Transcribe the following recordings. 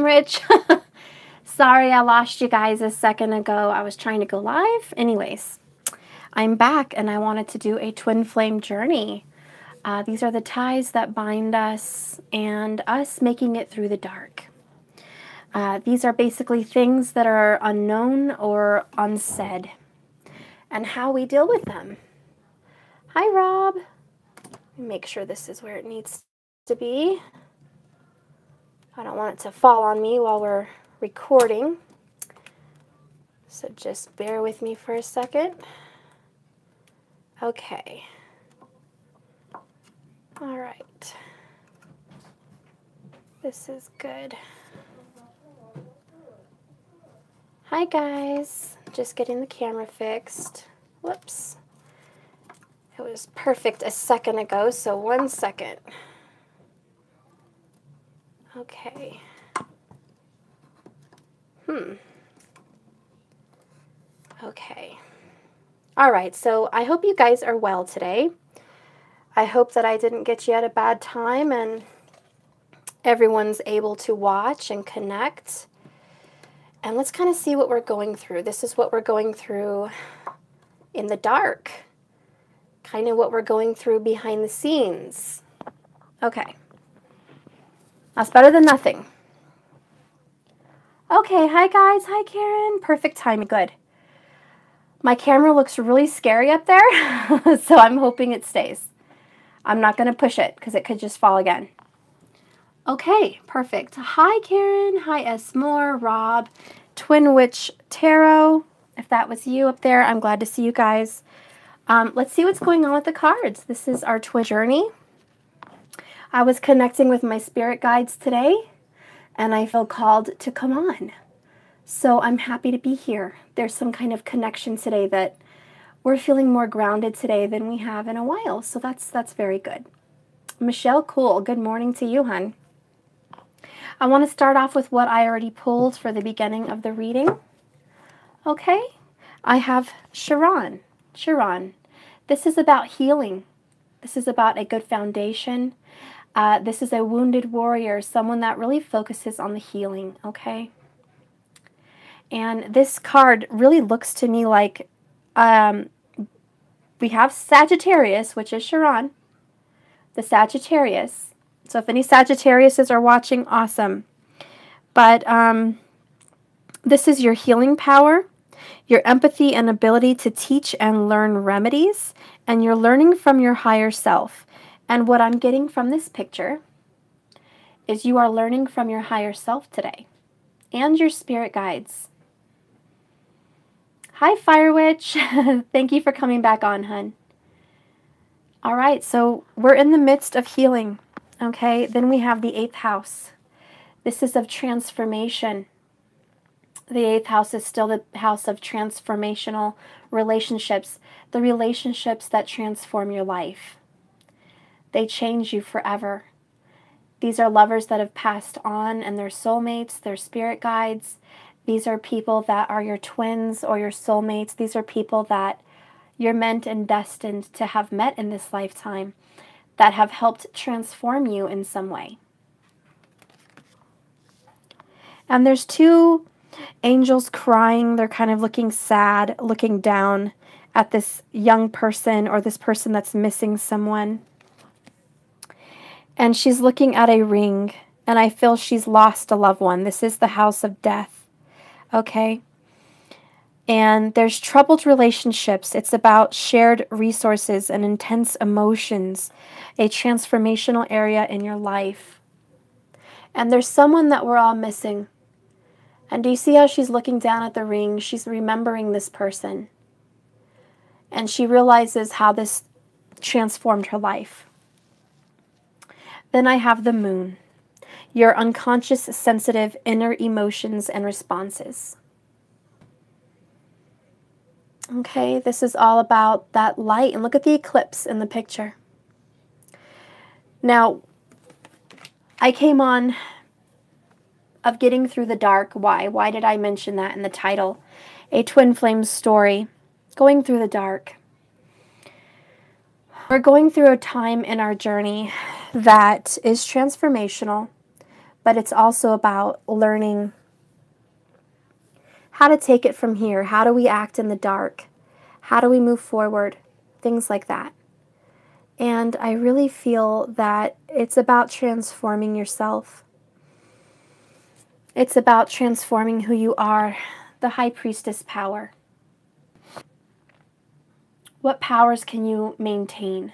Rich. Sorry I lost you guys a second ago. I was trying to go live. Anyways, I'm back and I wanted to do a twin flame journey. These are the ties that bind us and us making it through the dark. These are basically things that are unknown or unsaid and how we deal with them. Hi, Rob. Make sure this is where it needs to be. I don't want it to fall on me while we're recording. So just bear with me for a second. Okay. All right. This is good. Hi guys. Just getting the camera fixed. Whoops. It was perfect a second ago, so 1 second. Okay. Okay. All right, so I hope you guys are well today. I hope that I didn't get you at a bad time and everyone's able to watch and connect. And let's kind of see what we're going through. This is what we're going through in the dark. Kind of what we're going through behind the scenes. Okay. That's better than nothing. Okay, hi guys. Hi Karen. Perfect timing. Good. My camera looks really scary up there, so I'm hoping it stays. I'm not going to push it because it could just fall again. Okay, perfect. Hi Karen. Hi S. Moore, Rob, Twin Witch Tarot. If that was you up there, I'm glad to see you guys. Let's see what's going on with the cards. This is our twin journey. I was connecting with my spirit guides today, and I feel called to come on. So I'm happy to be here. There's some kind of connection today that we're feeling more grounded today than we have in a while. So that's very good. Michelle, cool. Good morning to you, hon. I want to start off with what I already pulled for the beginning of the reading. Okay. I have Chiron. Chiron. This is about healing. This is about a good foundation. This is a wounded warrior, someone that really focuses on the healing, okay? And this card really looks to me like we have Sagittarius, which is Chiron, the Sagittarius. So if any Sagittariuses are watching, awesome. But this is your healing power, your empathy and ability to teach and learn remedies, and you're learning from your higher self. And what I'm getting from this picture is you are learning from your higher self today and your spirit guides. Hi, Fire Witch. Thank you for coming back on, hun. All right, so we're in the midst of healing, okay? Then we have the 8th house. This is of transformation. The 8th house is still the house of transformational relationships, the relationships that transform your life. They change you forever. These are lovers that have passed on and they're soulmates, they're spirit guides. These are people that are your twins or your soulmates. These are people that you're meant and destined to have met in this lifetime that have helped transform you in some way. And there's 2 angels crying. They're kind of looking sad, looking down at this young person or this person that's missing someone. And she's looking at a ring, and I feel she's lost a loved one. This is the house of death, okay? And there's troubled relationships. It's about shared resources and intense emotions, a transformational area in your life. And there's someone that we're all missing. And do you see how she's looking down at the ring? She's remembering this person. And she realizes how this transformed her life. Then I have the moon, your unconscious, sensitive, inner emotions and responses. Okay, this is all about that light. And look at the eclipse in the picture. Now, I came on of getting through the dark. Why? Why did I mention that in the title? A twin flame story, going through the dark. We're going through a time in our journey that is transformational, but it's also about learning how to take it from here. How do we act in the dark? How do we move forward? Things like that. And I really feel that it's about transforming yourself. It's about transforming who you are, the high priestess power. What powers can you maintain?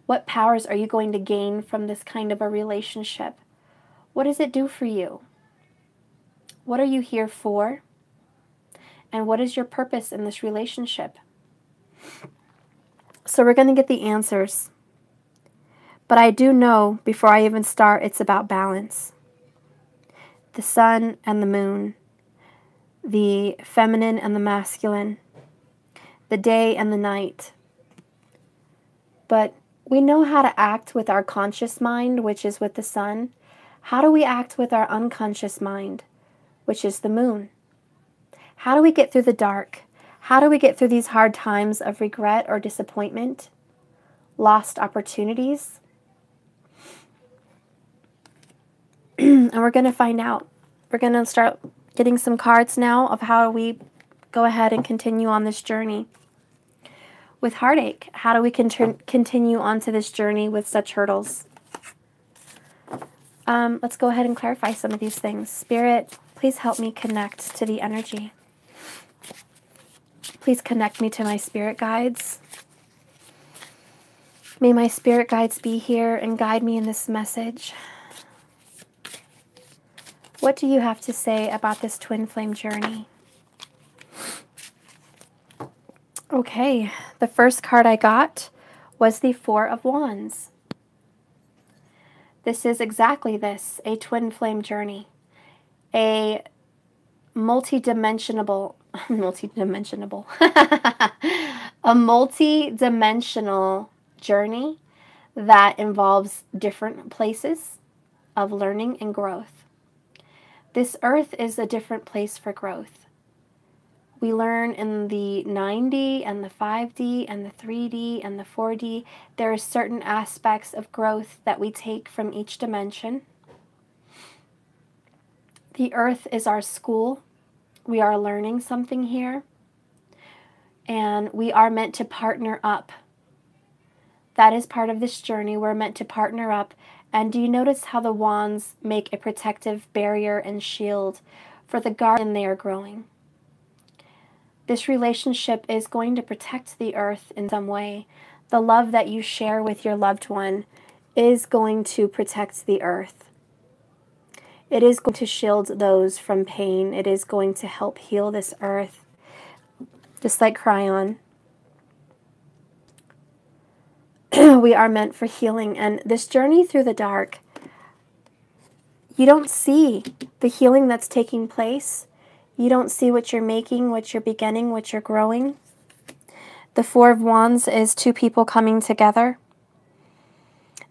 What powers are you going to gain from this kind of a relationship? What does it do for you? What are you here for? And what is your purpose in this relationship? So we're going to get the answers. But I do know, before I even start, it's about balance. The sun and the moon, the feminine and the masculine, the day and the night. But we know how to act with our conscious mind, which is with the sun. How do we act with our unconscious mind, which is the moon? How do we get through the dark? How do we get through these hard times of regret or disappointment, lost opportunities? And we're going to find out. We're going to start getting some cards now of how we go ahead and continue on this journey. With heartache, how do we continue onto this journey with such hurdles? Let's go ahead and clarify some of these things. Spirit, please help me connect to the energy. Please connect me to my spirit guides. May my spirit guides be here and guide me in this message. What do you have to say about this twin flame journey? Okay, the first card I got was the Four of Wands. This is exactly this, a twin flame journey. A multi-dimensional journey that involves different places of learning and growth. This earth is a different place for growth. We learn in the 9D and the 5D and the 3D and the 4D. There are certain aspects of growth that we take from each dimension. The earth is our school. We are learning something here. And we are meant to partner up. That is part of this journey. We're meant to partner up. And do you notice how the wands make a protective barrier and shield for the garden they are growing? This relationship is going to protect the earth in some way. The love that you share with your loved one is going to protect the earth. It is going to shield those from pain. It is going to help heal this earth. Just like Chariot. We are meant for healing. And this journey through the dark, you don't see the healing that's taking place. You don't see what you're making, what you're beginning, what you're growing. The Four of Wands is two people coming together.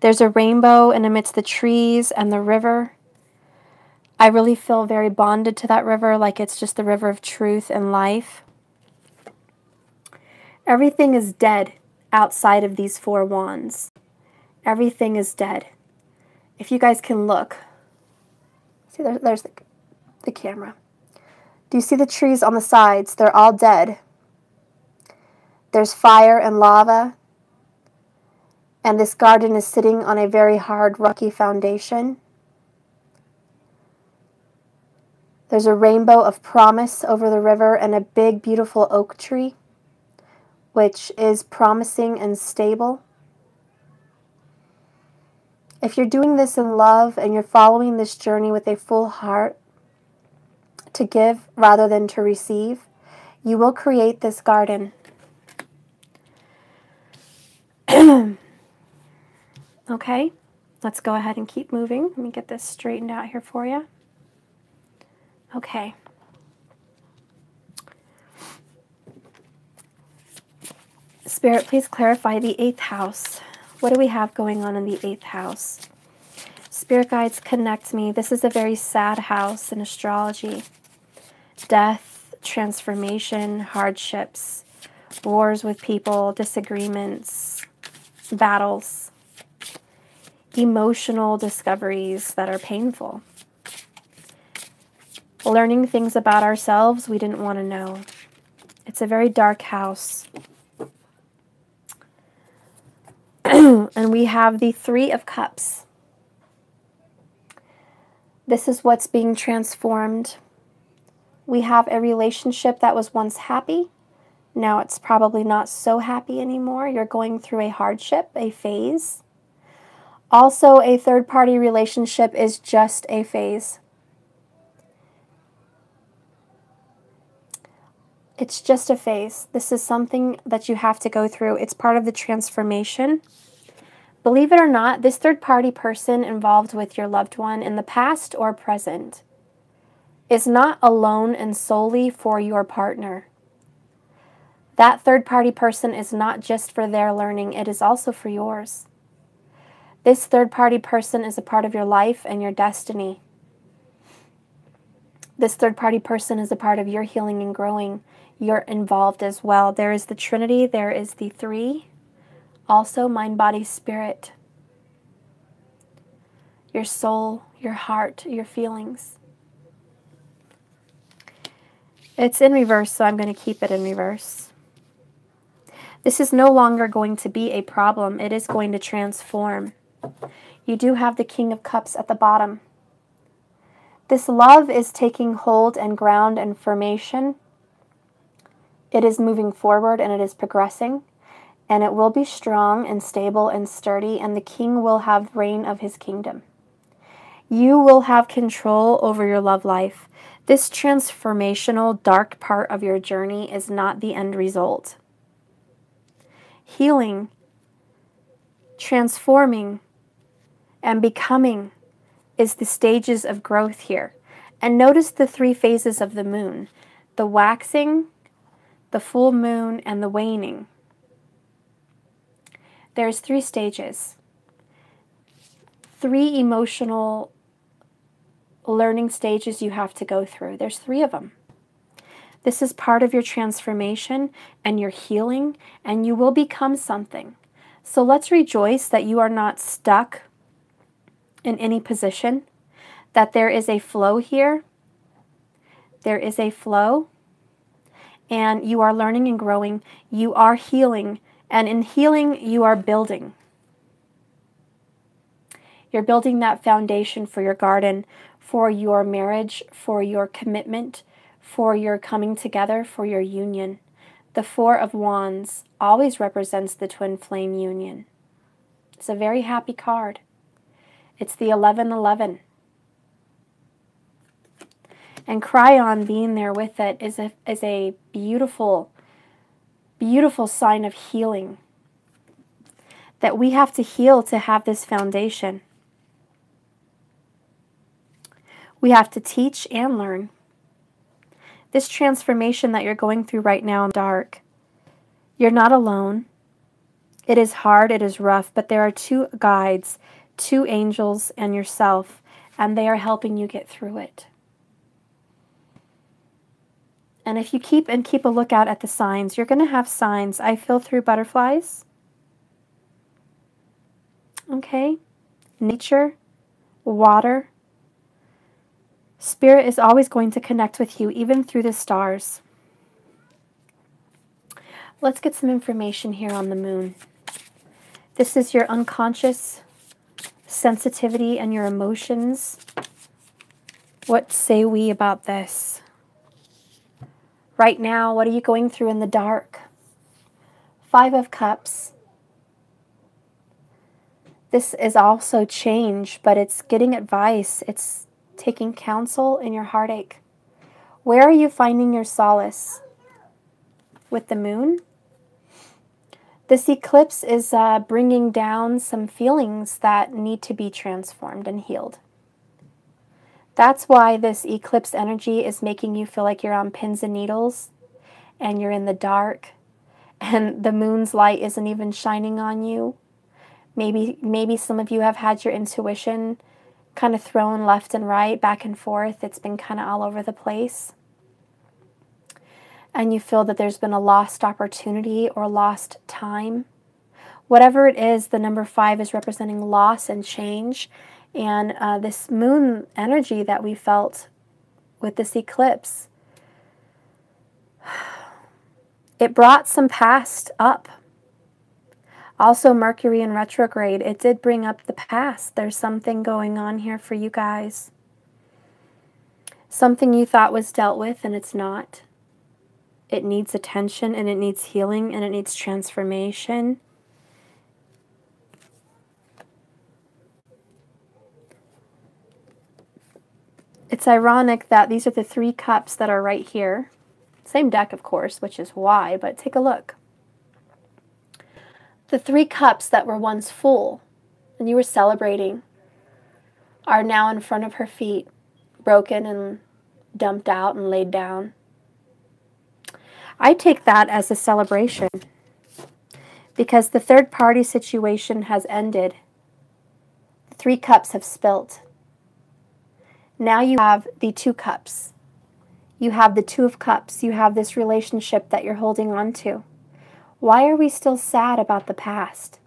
There's a rainbow in amidst the trees and the river. I really feel very bonded to that river, like it's just the river of truth and life. Everything is dead outside of these four wands. Everything is dead. If you guys can look. See, there's the camera. Do you see the trees on the sides? They're all dead. There's fire and lava. And this garden is sitting on a very hard, rocky foundation. There's a rainbow of promise over the river and a big, beautiful oak tree, which is promising and stable. If you're doing this in love and you're following this journey with a full heart to give rather than to receive, you will create this garden. Okay, let's go ahead and keep moving. Let me get this straightened out here for you. Okay. Spirit, please clarify the 8th house. What do we have going on in the 8th house? Spirit guides, connect me. This is a very sad house in astrology. Death, transformation, hardships, wars with people, disagreements, battles. emotional discoveries that are painful. Learning things about ourselves we didn't want to know. It's a very dark house. And we have the Three of Cups. This is what's being transformed. We have a relationship that was once happy. Now it's probably not so happy anymore. You're going through a hardship, a phase. Also, a third-party relationship is just a phase. It's just a phase. This is something that you have to go through. It's part of the transformation. Believe it or not, this third-party person involved with your loved one in the past or present is not alone and solely for your partner. That third-party person is not just for their learning, it is also for yours. This third-party person is a part of your life and your destiny. This third-party person is a part of your healing and growing. You're involved as well. There is the Trinity, there is the three. Also, mind, body, spirit. Your soul, your heart, your feelings. It's in reverse, so I'm going to keep it in reverse. This is no longer going to be a problem. It is going to transform. You do have the King of Cups at the bottom. This love is taking hold and ground and formation. It is moving forward and it is progressing. And it will be strong and stable and sturdy, and the king will have reign of his kingdom. You will have control over your love life. This transformational, dark part of your journey is not the end result. Healing, transforming, and becoming is the stages of growth here. And notice the three phases of the moon: the waxing, the full moon, and the waning. There's 3 stages, 3 emotional learning stages you have to go through. There's 3 of them. This is part of your transformation and your healing, and you will become something. So let's rejoice that you are not stuck in any position, that there is a flow here. There is a flow, and you are learning and growing. You are healing. And in healing, you are building. You're building that foundation for your garden, for your marriage, for your commitment, for your coming together, for your union. The Four of Wands always represents the twin flame union. It's a very happy card. It's the 1111. And Chariot being there with it is a beautiful, beautiful sign of healing. That we have to heal to have this foundation. We have to teach and learn. This transformation that you're going through right now in the dark, you're not alone. It is hard, it is rough, but there are 2 guides, 2 angels and yourself, and they are helping you get through it. And if you keep a lookout at the signs, you're going to have signs. I feel through butterflies. Okay. Nature, water. Spirit is always going to connect with you, even through the stars. Let's get some information here on the moon. This is your unconscious sensitivity and your emotions. What say we about this? Right now, what are you going through in the dark? 5 of Cups. This is also change, but it's getting advice. It's taking counsel in your heartache. Where are you finding your solace? With the moon? This eclipse is bringing down some feelings that need to be transformed and healed. That's why this eclipse energy is making you feel like you're on pins and needles and you're in the dark and the moon's light isn't even shining on you. Maybe some of you have had your intuition kind of thrown left and right, back and forth. It's been kind of all over the place. And you feel that there's been a lost opportunity or lost time. Whatever it is, the number 5 is representing loss and change. And this moon energy that we felt with this eclipse, it brought some past up. Also, Mercury in retrograde, it did bring up the past. There's something going on here for you guys. Something you thought was dealt with, and it's not. It needs attention, and it needs healing, and it needs transformation. It's ironic that these are the 3 cups that are right here. Same deck, of course, which is why, but take a look. The 3 cups that were once full and you were celebrating are now in front of her feet, broken and dumped out and laid down. I take that as a celebration because the third party situation has ended. The 3 cups have spilt. Now you have the 2 cups. You have the 2 of cups. You have this relationship that you're holding on to. Why are we still sad about the past?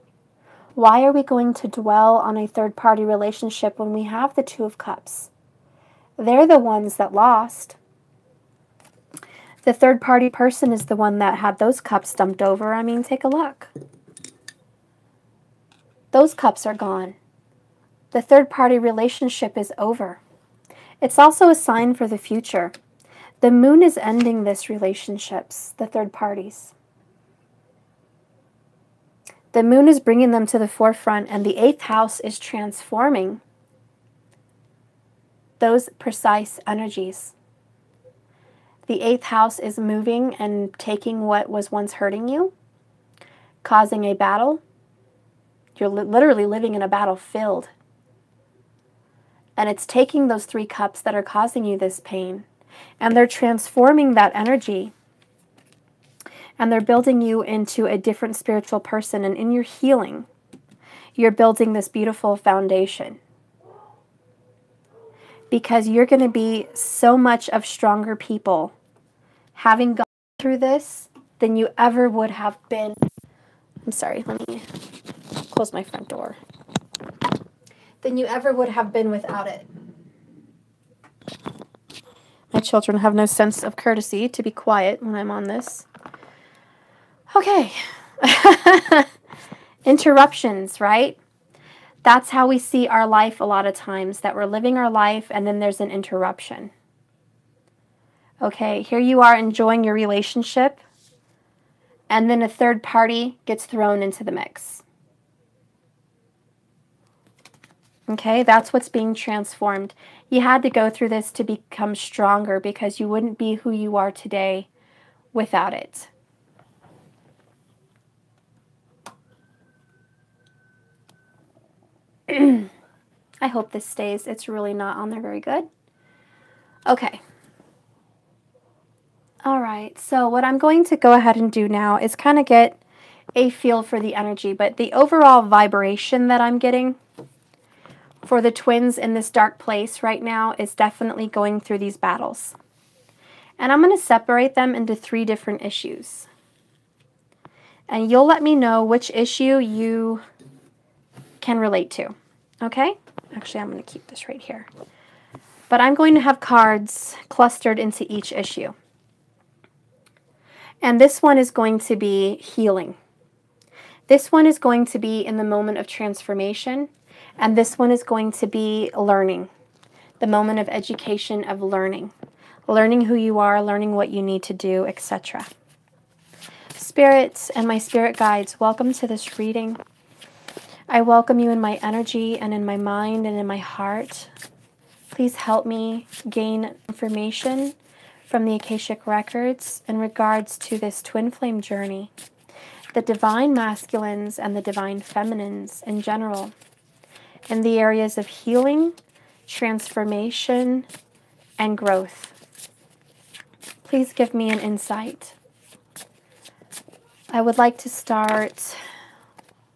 Why are we going to dwell on a third party relationship when we have the 2 of cups? They're the ones that lost. The third party person is the one that had those cups dumped over. I mean, take a look. Those cups are gone. The third party relationship is over. It's also a sign for the future. The moon is ending this relationships, the third parties. The moon is bringing them to the forefront, and the 8th house is transforming those precise energies. The 8th house is moving and taking what was once hurting you, causing a battle. You're literally living in a battlefield. And it's taking those 3 cups that are causing you this pain, and they're transforming that energy. And they're building you into a different spiritual person. And in your healing, you're building this beautiful foundation. Because you're going to be so much of stronger people having gone through this than you ever would have been. I'm sorry, let me close my front door. Than you ever would have been without it. My children have no sense of courtesy to be quiet when I'm on this. Okay. Interruptions, right? That's how we see our life a lot of times, that we're living our life and then there's an interruption. Okay, here you are enjoying your relationship and then a third party gets thrown into the mix. Okay, that's what's being transformed. You had to go through this to become stronger because you wouldn't be who you are today without it. I hope this stays. It's really not on there very good. Okay. All right, so what I'm going to go ahead and do now is kind of get a feel for the energy, but the overall vibration that I'm getting for the twins in this dark place right now is definitely going through these battles. And I'm going to separate them into 3 different issues. And you'll let me know which issue you can relate to. Okay? Actually, I'm going to keep this right here. But I'm going to have cards clustered into each issue. And this one is going to be healing. This one is going to be in the moment of transformation. And this one is going to be learning. The moment of education, of learning. Learning who you are, learning what you need to do, etc. Spirits and my spirit guides, welcome to this reading. I welcome you in my energy and in my mind and in my heart. Please help me gain information from the Akashic Records in regards to this twin flame journey, the divine masculines and the divine feminines in general, in the areas of healing, transformation, and growth. Please give me an insight. I would like to start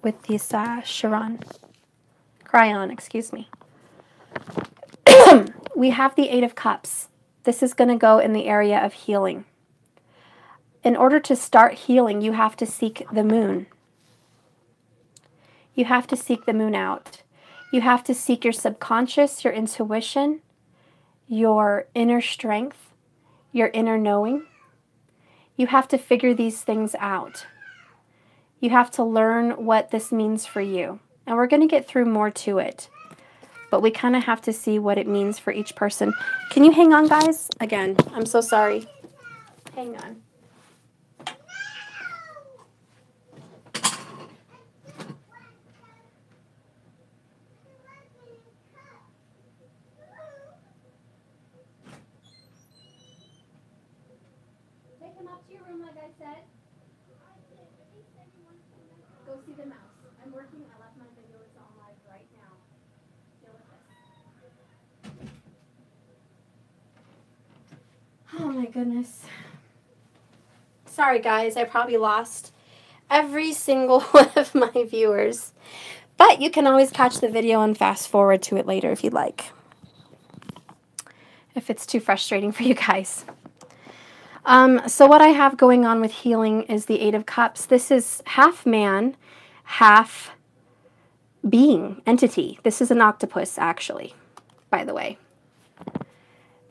with this Cryon, excuse me. We have the 8 of Cups. This is going to go in the area of healing. In order to start healing, you have to seek the moon. You have to seek the moon out. You have to seek your subconscious, your intuition, your inner strength, your inner knowing. You have to figure these things out. You have to learn what this means for you. And we're going to get through more to it. But we kind of have to see what it means for each person. Can you hang on, guys? Again, I'm so sorry. Hang on. Take him up to your room, like I said. Go see the mouse. I'm working. I left my videos on live right now. Deal with this. Oh my goodness. Sorry guys, I probably lost every single one of my viewers. But you can always catch the video and fast forward to it later if you'd like. If it's too frustrating for you guys. So what I have going on with healing is the Eight of Cups. This is half man, half being, entity. This is an octopus, actually, by the way.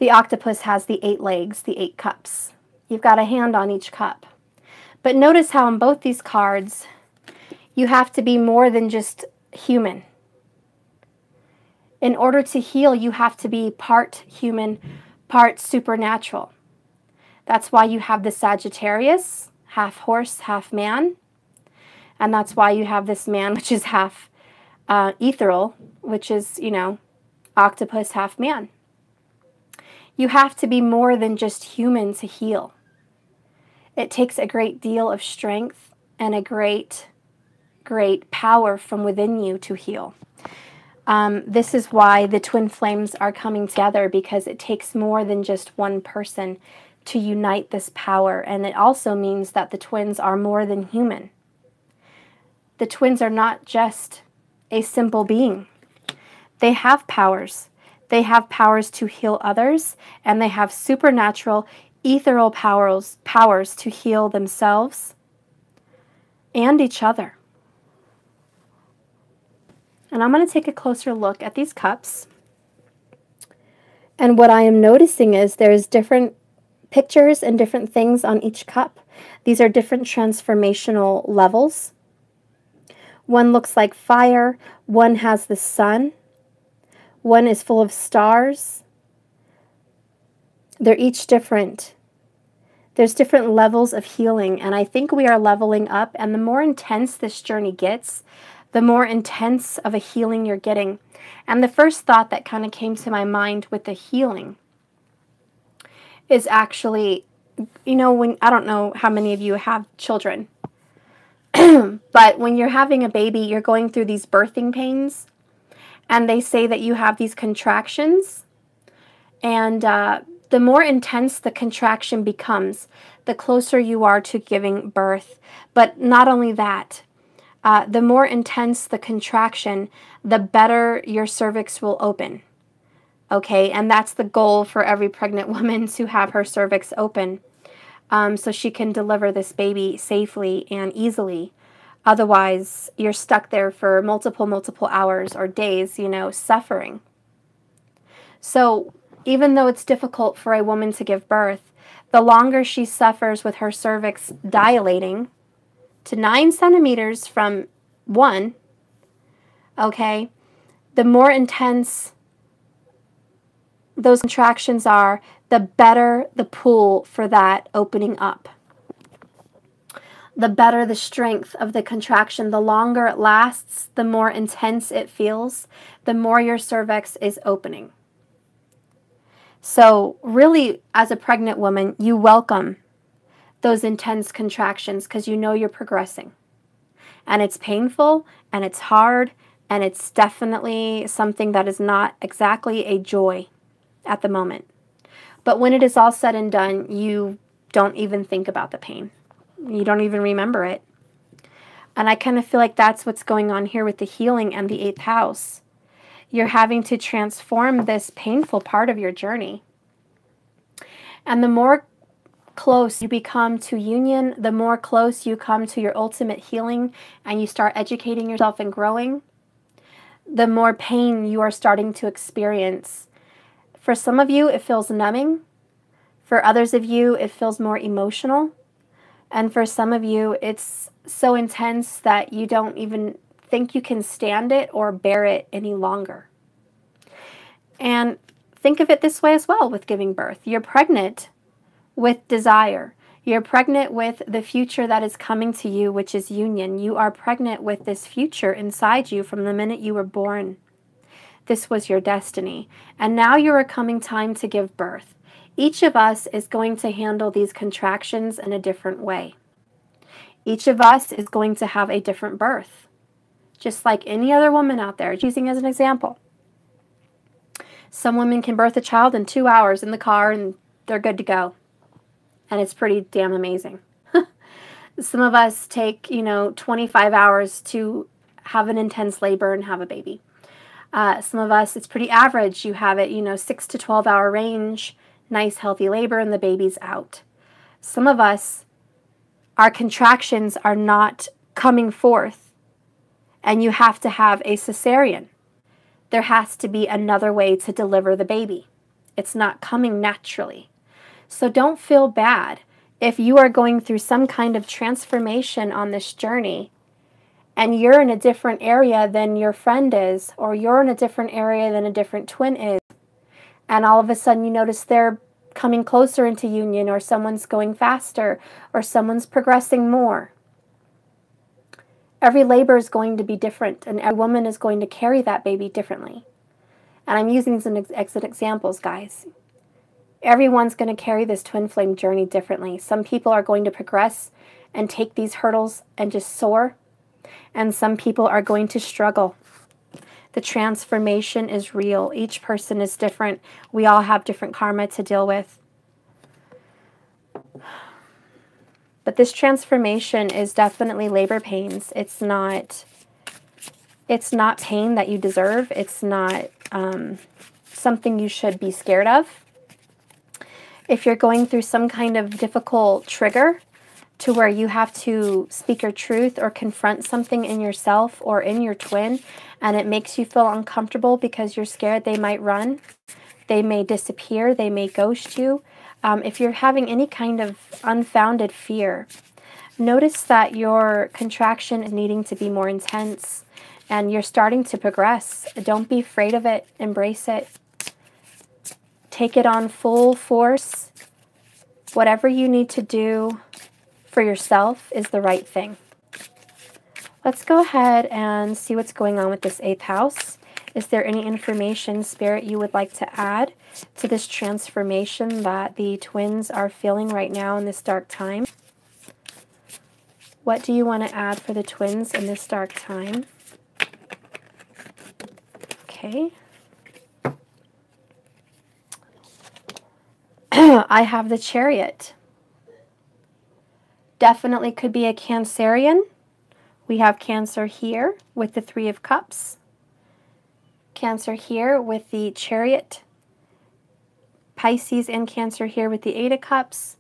The octopus has the 8 legs, the 8 cups. You've got a hand on each cup. But notice how in both these cards, you have to be more than just human. In order to heal, you have to be part human, part supernatural. That's why you have the Sagittarius, half horse, half man. And that's why you have this man, which is half ethereal, which is, you know, octopus, half man. You have to be more than just human to heal. It takes a great deal of strength and a great power from within you to heal. This is why the twin flames are coming together, because it takes more than just one person to unite this power. And it also means that the twins are more than human. The twins are not just a simple being. They have powers. They have powers to heal others, and they have supernatural, ethereal powers to heal themselves and each other. And I'm going to take a closer look at these cups. And what I am noticing is there's different pictures and different things on each cup. These are different transformational levels. One looks like fire. One has the sun. One is full of stars. They're each different. There's different levels of healing, and I think we are leveling up, and the more intense this journey gets, the more intense of a healing you're getting. And the first thought that kind of came to my mind with the healing is actually, you know, when, I don't know how many of you have children, but when you're having a baby, you're going through these birthing pains, and they say that you have these contractions, and the more intense the contraction becomes, the closer you are to giving birth. But not only that, the more intense the contraction, the better your cervix will open. Okay, and that's the goal for every pregnant woman, to have her cervix open, so she can deliver this baby safely and easily. Otherwise, you're stuck there for multiple hours or days, you know, suffering. So even though it's difficult for a woman to give birth, the longer she suffers with her cervix dilating to 9 centimeters from 1, okay, the more intense those contractions are, the better the pull for that opening up. The better the strength of the contraction. The longer it lasts, the more intense it feels, the more your cervix is opening. So really, as a pregnant woman, you welcome those intense contractions, because you know you're progressing. And it's painful, and it's hard, and it's definitely something that is not exactly a joy at the moment. But when it is all said and done, you don't even think about the pain. You don't even remember it. And I kind of feel like that's what's going on here with the healing and the 8th house. You're having to transform this painful part of your journey. And the more close you become to union, the more close you come to your ultimate healing and you start educating yourself and growing, the more pain you are starting to experience. For some of you, it feels numbing. For others of you, it feels more emotional. And for some of you, it's so intense that you don't even think you can stand it or bear it any longer. And think of it this way as well with giving birth. You're pregnant with desire. You're pregnant with the future that is coming to you, which is union. You are pregnant with this future inside you from the minute you were born. This was your destiny. And now you are coming time to give birth. Each of us is going to handle these contractions in a different way. Each of us is going to have a different birth. Just like any other woman out there, using as an example. Some women can birth a child in 2 hours in the car and they're good to go. And it's pretty damn amazing. Some of us take, 25 hours to have an intense labor and have a baby. Some of us, it's pretty average. You have it, 6 to 12 hour range, nice healthy labor, and the baby's out. Some of us, our contractions are not coming forth, and you have to have a cesarean. There has to be another way to deliver the baby. It's not coming naturally. So don't feel bad if you are going through some kind of transformation on this journey and you're in a different area than your friend is, or you're in a different area than a different twin is, and all of a sudden you notice they're coming closer into union, or someone's going faster, or someone's progressing more. Every labor is going to be different, and every woman is going to carry that baby differently. And I'm using some examples, guys. Everyone's going to carry this twin flame journey differently. Some people are going to progress and take these hurdles and just soar. And some people are going to struggle. The transformation is real. Each person is different. We all have different karma to deal with. But this transformation is definitely labor pains. It's not pain that you deserve. It's not something you should be scared of. If you're going through some kind of difficult trigger to where you have to speak your truth or confront something in yourself or in your twin, and it makes you feel uncomfortable because you're scared they might run, they may disappear, they may ghost you. If you're having any kind of unfounded fear, notice that your contraction is needing to be more intense and you're starting to progress. Don't be afraid of it. Embrace it. Take it on full force. Whatever you need to do for yourself is the right thing. Let's go ahead and see what's going on with this 8th house. Is there any information, Spirit, you would like to add to this transformation that the twins are feeling right now in this dark time? What do you want to add for the twins in this dark time? Okay. I have the Chariot. Definitely could be a Cancerian. We have Cancer here with the 3 of Cups. Cancer here with the Chariot. Pisces and Cancer here with the 8 of Cups.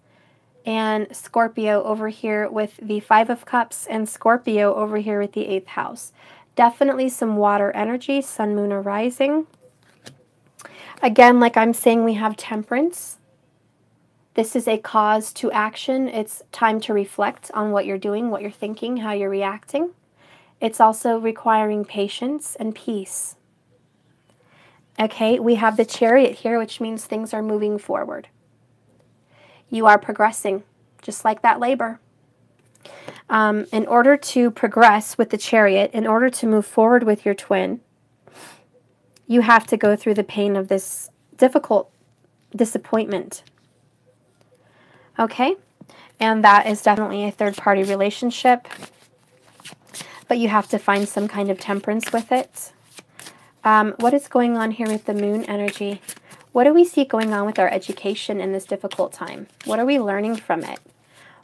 And Scorpio over here with the 5 of Cups. And Scorpio over here with the 8th house. Definitely some water energy, Sun, Moon, or Rising. Again, like I'm saying, we have Temperance. This is a cause to action. It's time to reflect on what you're doing, what you're thinking, how you're reacting. It's also requiring patience and peace. Okay, we have the Chariot here, which means things are moving forward. You are progressing, just like that labor. In order to progress with the Chariot, in order to move forward with your twin, you have to go through the pain of this difficult disappointment. Okay, and that is definitely a third-party relationship, but you have to find some kind of temperance with it. What is going on here with the moon energy? What do we see going on with our education in this difficult time? What are we learning from it?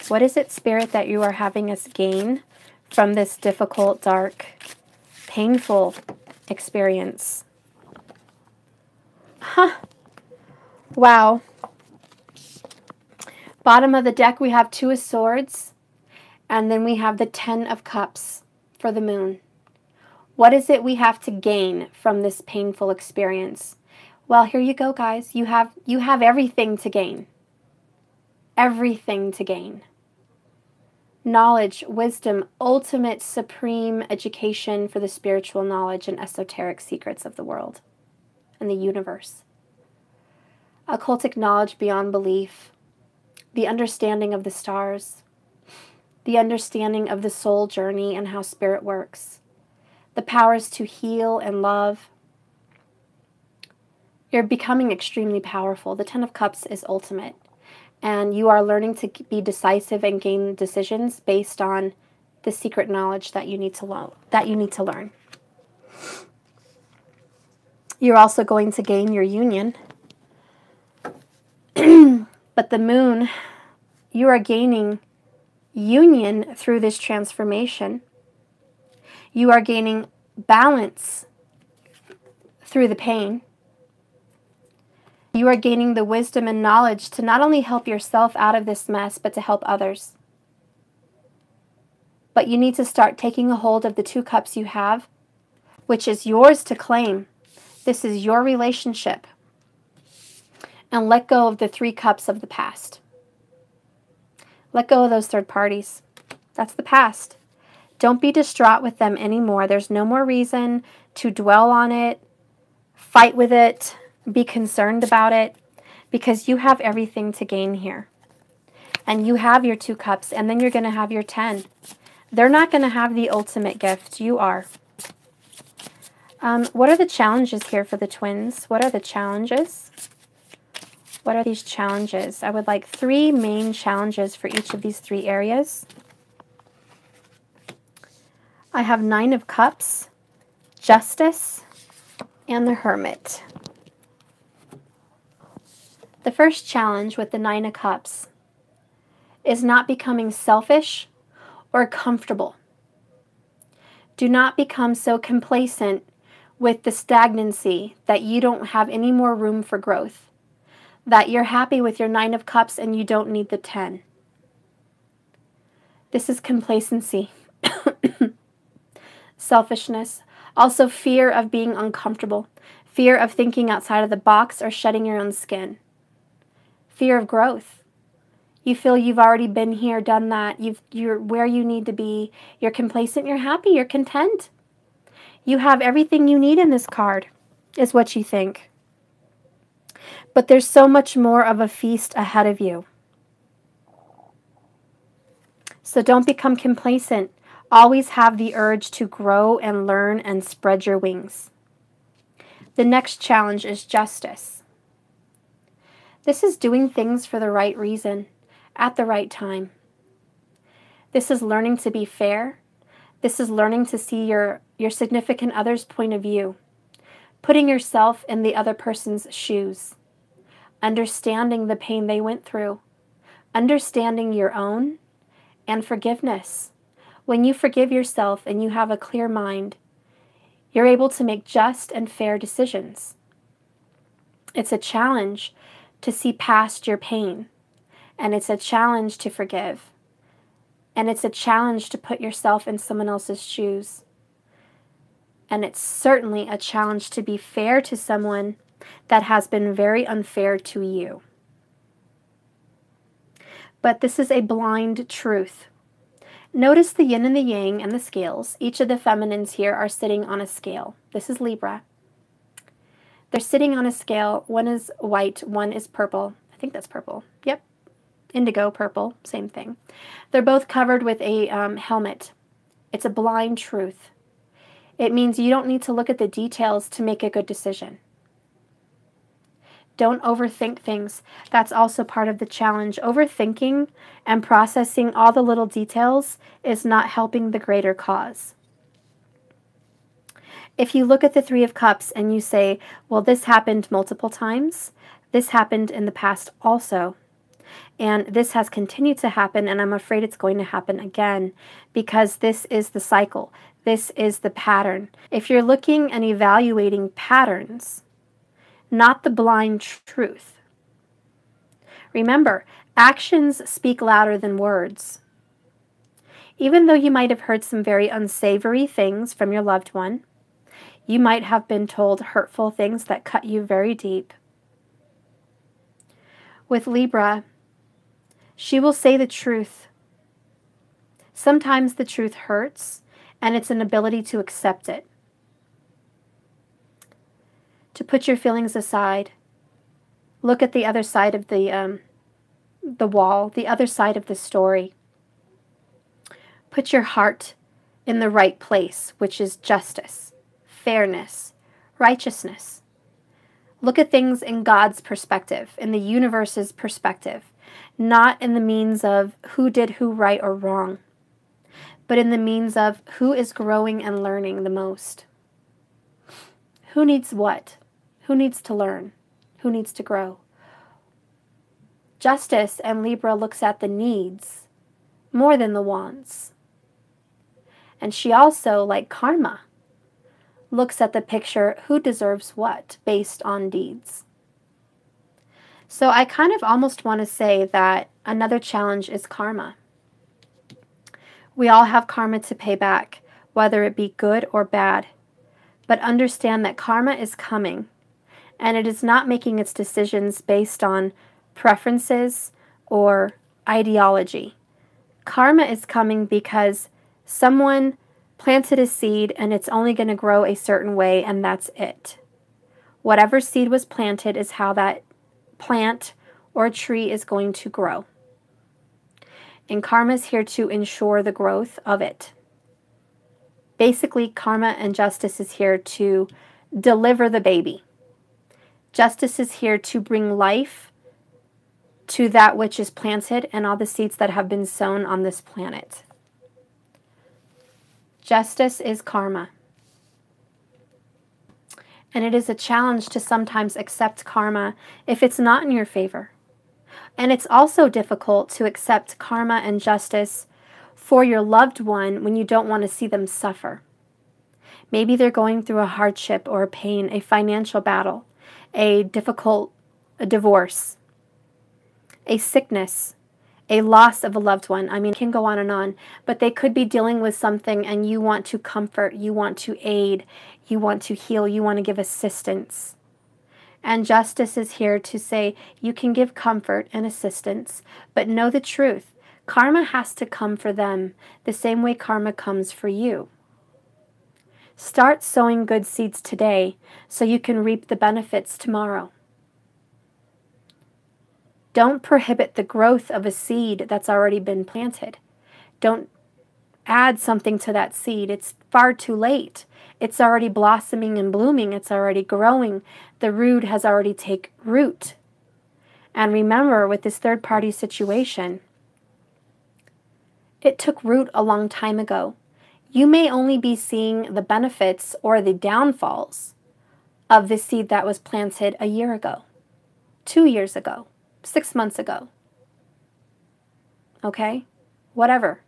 What is it, Spirit, that you are having us gain from this difficult, dark, painful experience? Huh. Wow. Bottom of the deck, we have 2 of Swords, and then we have the 10 of Cups for the moon. What is it we have to gain from this painful experience? Well, here you go, guys. You have everything to gain. Everything to gain. Knowledge, wisdom, ultimate supreme education for the spiritual knowledge and esoteric secrets of the world and the universe. Occultic knowledge beyond belief. The understanding of the stars. The understanding of the soul journey and how spirit works. The powers to heal and love. You're becoming extremely powerful. The 10 of Cups is ultimate. And you are learning to be decisive and gain decisions based on the secret knowledge that you need to learn. You're also going to gain your union. But the moon, you are gaining union through this transformation. You are gaining balance through the pain. You are gaining the wisdom and knowledge to not only help yourself out of this mess, but to help others. But you need to start taking a hold of the 2 cups you have, which is yours to claim. This is your relationship. And let go of the 3 cups of the past. Let go of those third parties. That's the past. Don't be distraught with them anymore. There's no more reason to dwell on it, fight with it, be concerned about it, because you have everything to gain here. And you have your 2 cups, and then you're going to have your 10. They're not going to have the ultimate gift. You are. What are the challenges here for the twins? What are the challenges? What are these challenges? I would like 3 main challenges for each of these 3 areas. I have 9 of Cups, Justice, and the Hermit. The first challenge with the 9 of Cups is not becoming selfish or comfortable. Do not become so complacent with the stagnancy that you don't have any more room for growth, that you're happy with your 9 of Cups and you don't need the 10. This is complacency, selfishness, also fear of being uncomfortable, fear of thinking outside of the box or shedding your own skin. Fear of growth. You feel you've already been here, done that. You're where you need to be. You're complacent. You're happy. You're content. You have everything you need in this card, is what you think. But there's so much more of a feast ahead of you. So don't become complacent. Always have the urge to grow and learn and spread your wings. The next challenge is justice. This is doing things for the right reason, at the right time. This is learning to be fair. This is learning to see your significant other's point of view, putting yourself in the other person's shoes, understanding the pain they went through, understanding your own, and forgiveness. When you forgive yourself and you have a clear mind, you're able to make just and fair decisions. It's a challenge to see past your pain, and it's a challenge to forgive, and it's a challenge to put yourself in someone else's shoes, and it's certainly a challenge to be fair to someone that has been very unfair to you. But this is a blind truth. Notice the yin and the yang and the scales. Each of the feminines here are sitting on a scale. This is Libra. They're sitting on a scale. One is white, one is purple. I think that's purple. Yep. Indigo, purple, same thing. They're both covered with a helmet. It's a blind truth. It means you don't need to look at the details to make a good decision. Don't overthink things. That's also part of the challenge. Overthinking and processing all the little details is not helping the greater cause. If you look at the 3 of Cups and you say, well, this happened multiple times, this happened in the past also, and this has continued to happen, and I'm afraid it's going to happen again, because this is the cycle. This is the pattern. If you're looking and evaluating patterns, not the blind truth, Remember, actions speak louder than words. Even though you might have heard some very unsavory things from your loved one, you might have been told hurtful things that cut you very deep. With Libra, she will say the truth. Sometimes the truth hurts, and it's an ability to accept it. To put your feelings aside. Look at the other side of the wall, the other side of the story. Put your heart in the right place, which is justice, fairness, righteousness. Look at things in God's perspective, in the universe's perspective, not in the means of who did who right or wrong, but in the means of who is growing and learning the most. Who needs what? Who needs to learn? Who needs to grow? Justice and Libra looks at the needs more than the wants. And she also, like karma, looks at the picture who deserves what based on deeds. So I kind of almost want to say that another challenge is karma. We all have karma to pay back, whether it be good or bad. But understand that karma is coming, and it is not making its decisions based on preferences or ideology. Karma is coming because someone planted a seed and it's only going to grow a certain way, and that's it. Whatever seed was planted is how that plant or tree is going to grow. And karma is here to ensure the growth of it. Basically, karma and justice is here to deliver the baby. Justice is here to bring life to that which is planted and all the seeds that have been sown on this planet. Justice is karma. And it is a challenge to sometimes accept karma if it's not in your favor. And it's also difficult to accept karma and justice for your loved one when you don't want to see them suffer. Maybe they're going through a hardship or a pain, a financial battle, a divorce, a sickness, a loss of a loved one. I mean, it can go on, but they could be dealing with something and you want to comfort, you want to aid, you want to heal, you want to give assistance. And justice is here to say you can give comfort and assistance, but know the truth. Karma has to come for them the same way karma comes for you. Start sowing good seeds today so you can reap the benefits tomorrow. Don't prohibit the growth of a seed that's already been planted. Don't add something to that seed. It's far too late. It's already blossoming and blooming. It's already growing. The root has already taken root. And remember, with this third-party situation, it took root a long time ago. You may only be seeing the benefits or the downfalls of the seed that was planted a year ago, 2 years ago, 6 months ago. Okay? Whatever.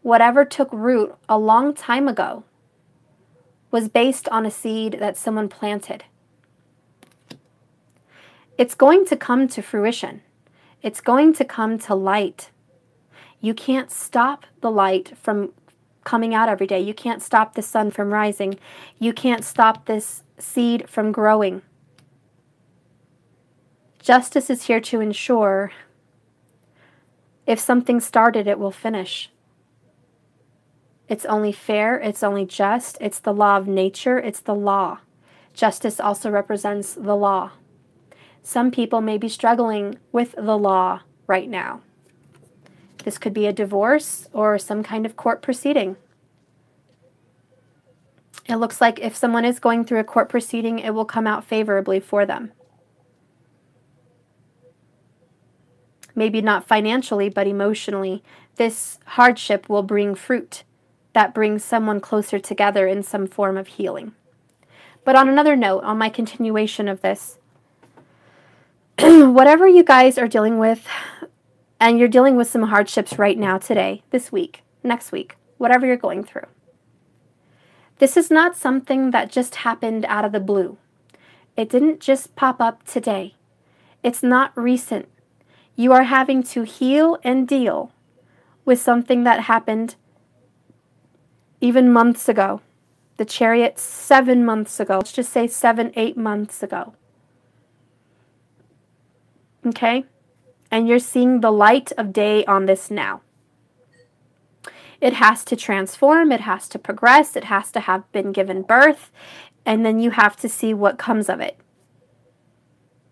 Whatever took root a long time ago was based on a seed that someone planted. It's going to come to fruition. It's going to come to light. You can't stop the light from coming out every day. You can't stop the sun from rising. You can't stop this seed from growing. Justice is here to ensure if something started, it will finish. It's only fair, it's only just, it's the law of nature, it's the law. Justice also represents the law. Some people may be struggling with the law right now. This could be a divorce or some kind of court proceeding. It looks like if someone is going through a court proceeding, it will come out favorably for them. Maybe not financially, but emotionally. This hardship will bring fruit that brings someone closer together in some form of healing. But on another note, on my continuation of this, whatever you guys are dealing with, and you're dealing with some hardships right now, today, this week, next week, whatever you're going through, this is not something that just happened out of the blue. It didn't just pop up today. It's not recent. You are having to heal and deal with something that happened even months ago. The Chariot 7 months ago. Let's just say 7, 8 months ago. Okay? And you're seeing the light of day on this now. It has to transform. It has to progress. It has to have been given birth. And then you have to see what comes of it.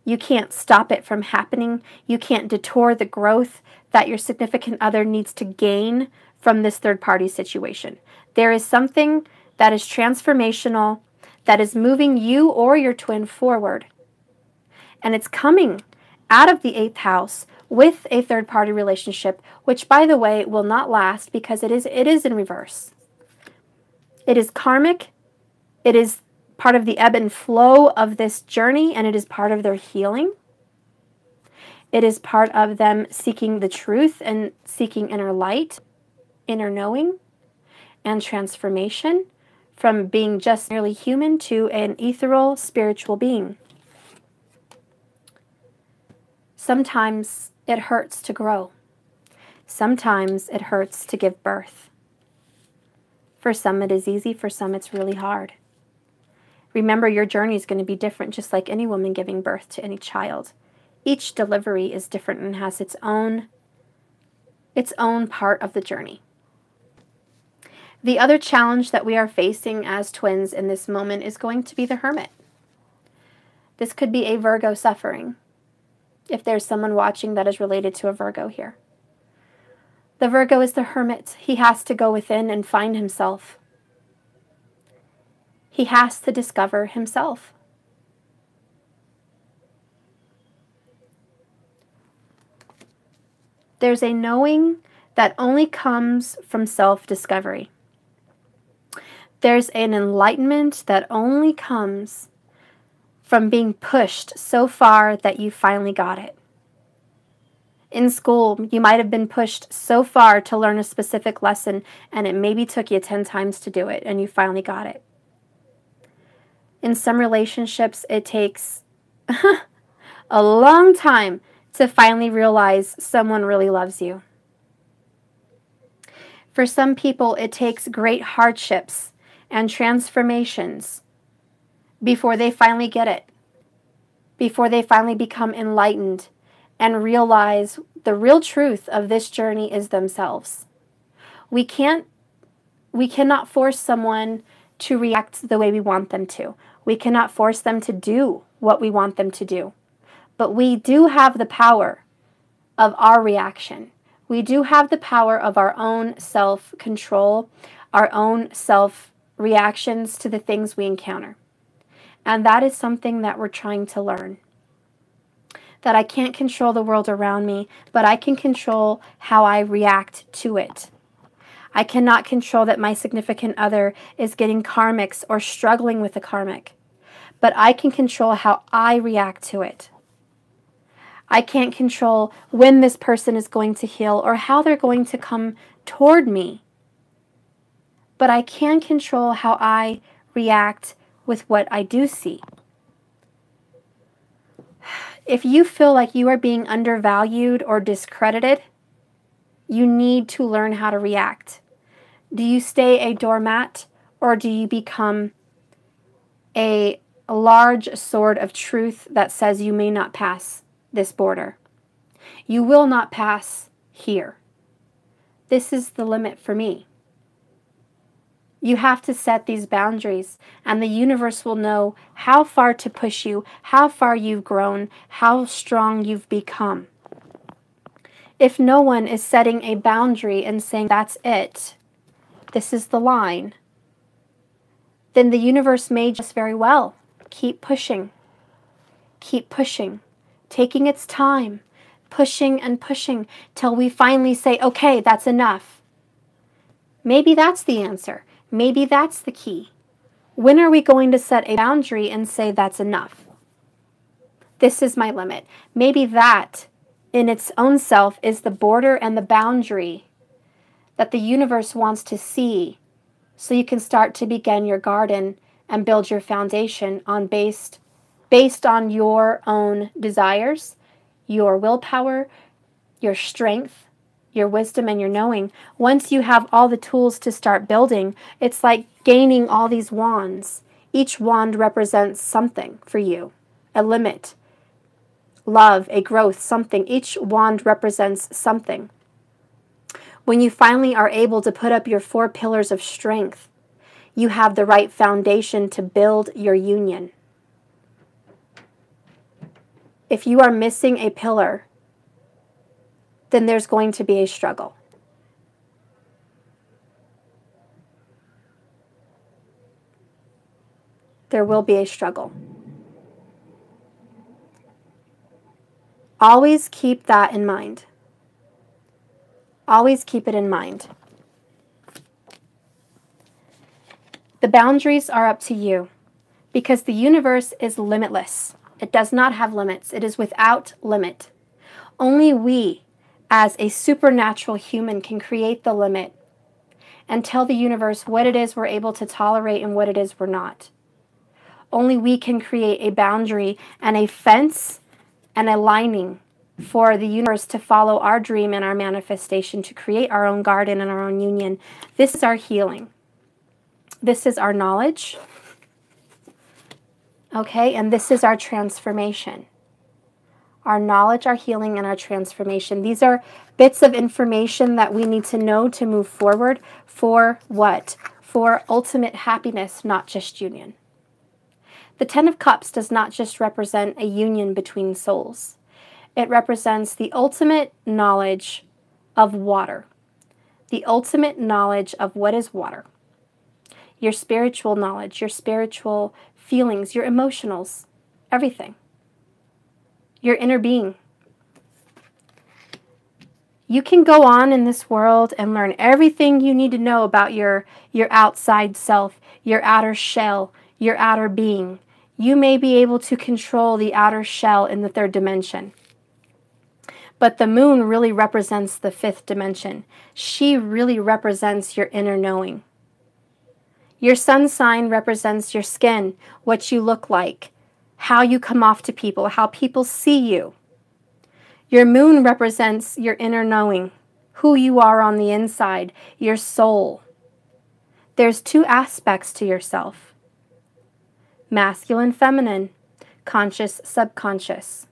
You can't stop it from happening. You can't detour the growth that your significant other needs to gain from this third-party situation. There is something that is transformational, that is moving you or your twin forward. And it's coming out of the 8th house with a third-party relationship, which, by the way, will not last because it is in reverse. It is karmic. It is part of the ebb and flow of this journey, and it is part of their healing. It is part of them seeking the truth and seeking inner light, inner knowing, and transformation from being just merely human to an ethereal spiritual being. Sometimes it hurts to grow. Sometimes it hurts to give birth. For some it is easy, for some it's really hard. Remember, your journey is going to be different, just like any woman giving birth to any child. Each delivery is different and has its own part of the journey. The other challenge that we are facing as twins in this moment is going to be the Hermit. This could be a Virgo suffering, if there's someone watching that is related to a Virgo here. The Virgo is the Hermit. He has to go within and find himself. He has to discover himself. There's a knowing that only comes from self-discovery. There's an enlightenment that only comes from being pushed so far that you finally got it. In school, you might have been pushed so far to learn a specific lesson, and it maybe took you 10 times to do it, and you finally got it. In some relationships, it takes a long time to finally realize someone really loves you. For some people, it takes great hardships and transformations before they finally get it, before they finally become enlightened and realize the real truth of this journey is themselves. We cannot force someone to react the way we want them to. We cannot force them to do what we want them to do. But we do have the power of our reaction. We do have the power of our own self-control, our own self-reactions to the things we encounter. And that is something that we're trying to learn. That I can't control the world around me, but I can control how I react to it. I cannot control that my significant other is getting karmics or struggling with a karmic, but I can control how I react to it. I can't control when this person is going to heal or how they're going to come toward me, but I can control how I react with what I do see. If you feel like you are being undervalued or discredited, you need to learn how to react. Do you stay a doormat, or do you become a large sword of truth that says you may not pass this border? You will not pass here. This is the limit for me. You have to set these boundaries, and the universe will know how far to push you, how far you've grown, how strong you've become. If no one is setting a boundary and saying, that's it, this is the line, then the universe may just very well keep pushing, taking its time, pushing and pushing till we finally say, okay, that's enough. Maybe that's the answer. Maybe that's the key. When are we going to set a boundary and say that's enough? This is my limit. Maybe that in its own self is the border and the boundary that the universe wants to see, so you can start to begin your garden and build your foundation on based on your own desires, your willpower, your strength, your wisdom, and your knowing. Once you have all the tools to start building, it's like gaining all these wands. Each wand represents something for you, a limit, love, a growth, something. Each wand represents something. When you finally are able to put up your 4 pillars of strength, you have the right foundation to build your union. If you are missing a pillar, then there's going to be a struggle. There will be a struggle. Always keep that in mind. Always keep it in mind. The boundaries are up to you because the universe is limitless. It does not have limits. It is without limit. Only we, as a supernatural human, can create the limit and tell the universe what it is we're able to tolerate and what it is we're not. Only we can create a boundary and a fence and a lining for the universe to follow our dream and our manifestation, to create our own garden and our own union. This is our healing. This is our knowledge. Okay, and this is our transformation. Our knowledge, our healing, and our transformation. These are bits of information that we need to know to move forward. For what? For ultimate happiness, not just union. The Ten of Cups does not just represent a union between souls. It represents the ultimate knowledge of water. The ultimate knowledge of what is water. Your spiritual knowledge, your spiritual feelings, your emotionals, everything. Your inner being. You can go on in this world and learn everything you need to know about your outside self, your outer shell, your outer being. You may be able to control the outer shell in the 3rd dimension. But the moon really represents the 5th dimension. She really represents your inner knowing. Your sun sign represents your skin, what you look like, how you come off to people, how people see you. Your moon represents your inner knowing, who you are on the inside, your soul. There's 2 aspects to yourself. Masculine, feminine, conscious, subconscious.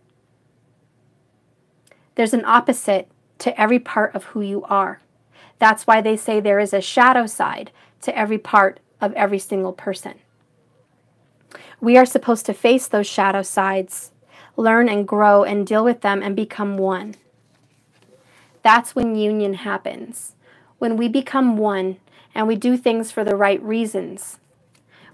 There's an opposite to every part of who you are. That's why they say there is a shadow side to every part of every single person. We are supposed to face those shadow sides, learn and grow and deal with them and become one. That's when union happens. When we become one and we do things for the right reasons.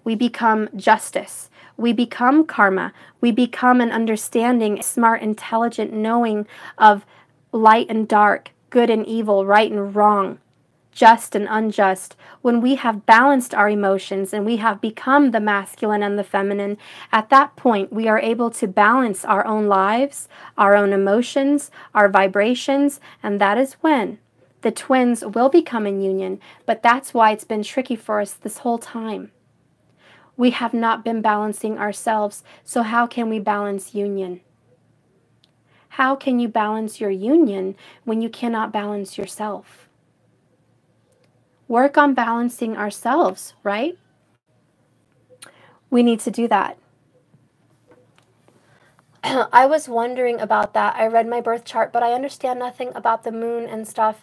We become justice. We become karma. We become an understanding, smart, intelligent knowing of light and dark, good and evil, right and wrong, just and unjust. When we have balanced our emotions and we have become the masculine and the feminine, at that point we are able to balance our own lives, our own emotions, our vibrations, and that is when the twins will become in union. But that's why it's been tricky for us this whole time. We have not been balancing ourselves, so how can we balance union? How can you balance your union when you cannot balance yourself? Work on balancing ourselves, right? We need to do that. I was wondering about that. I read my birth chart, but I understand nothing about the moon and stuff.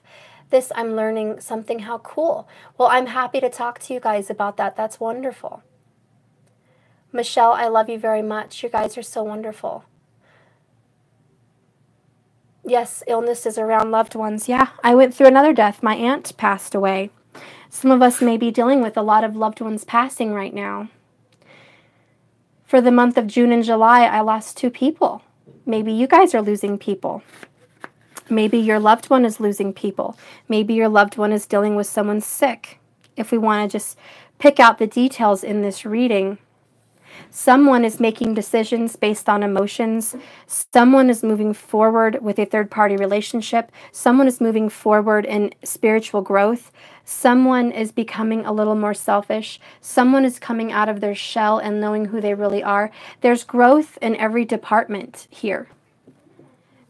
This, I'm learning something. How cool. Well, I'm happy to talk to you guys about that. That's wonderful. Michelle, I love you very much. You guys are so wonderful. Yes, illness is around loved ones. Yeah, I went through another death. My aunt passed away. Some of us may be dealing with a lot of loved ones passing right now. For the month of June and July, I lost 2 people. Maybe you guys are losing people. Maybe your loved one is losing people. Maybe your loved one is dealing with someone sick. If we want to just pick out the details in this reading, someone is making decisions based on emotions. Someone is moving forward with a third-party relationship. Someone is moving forward in spiritual growth. Someone is becoming a little more selfish. Someone is coming out of their shell and knowing who they really are. There's growth in every department here.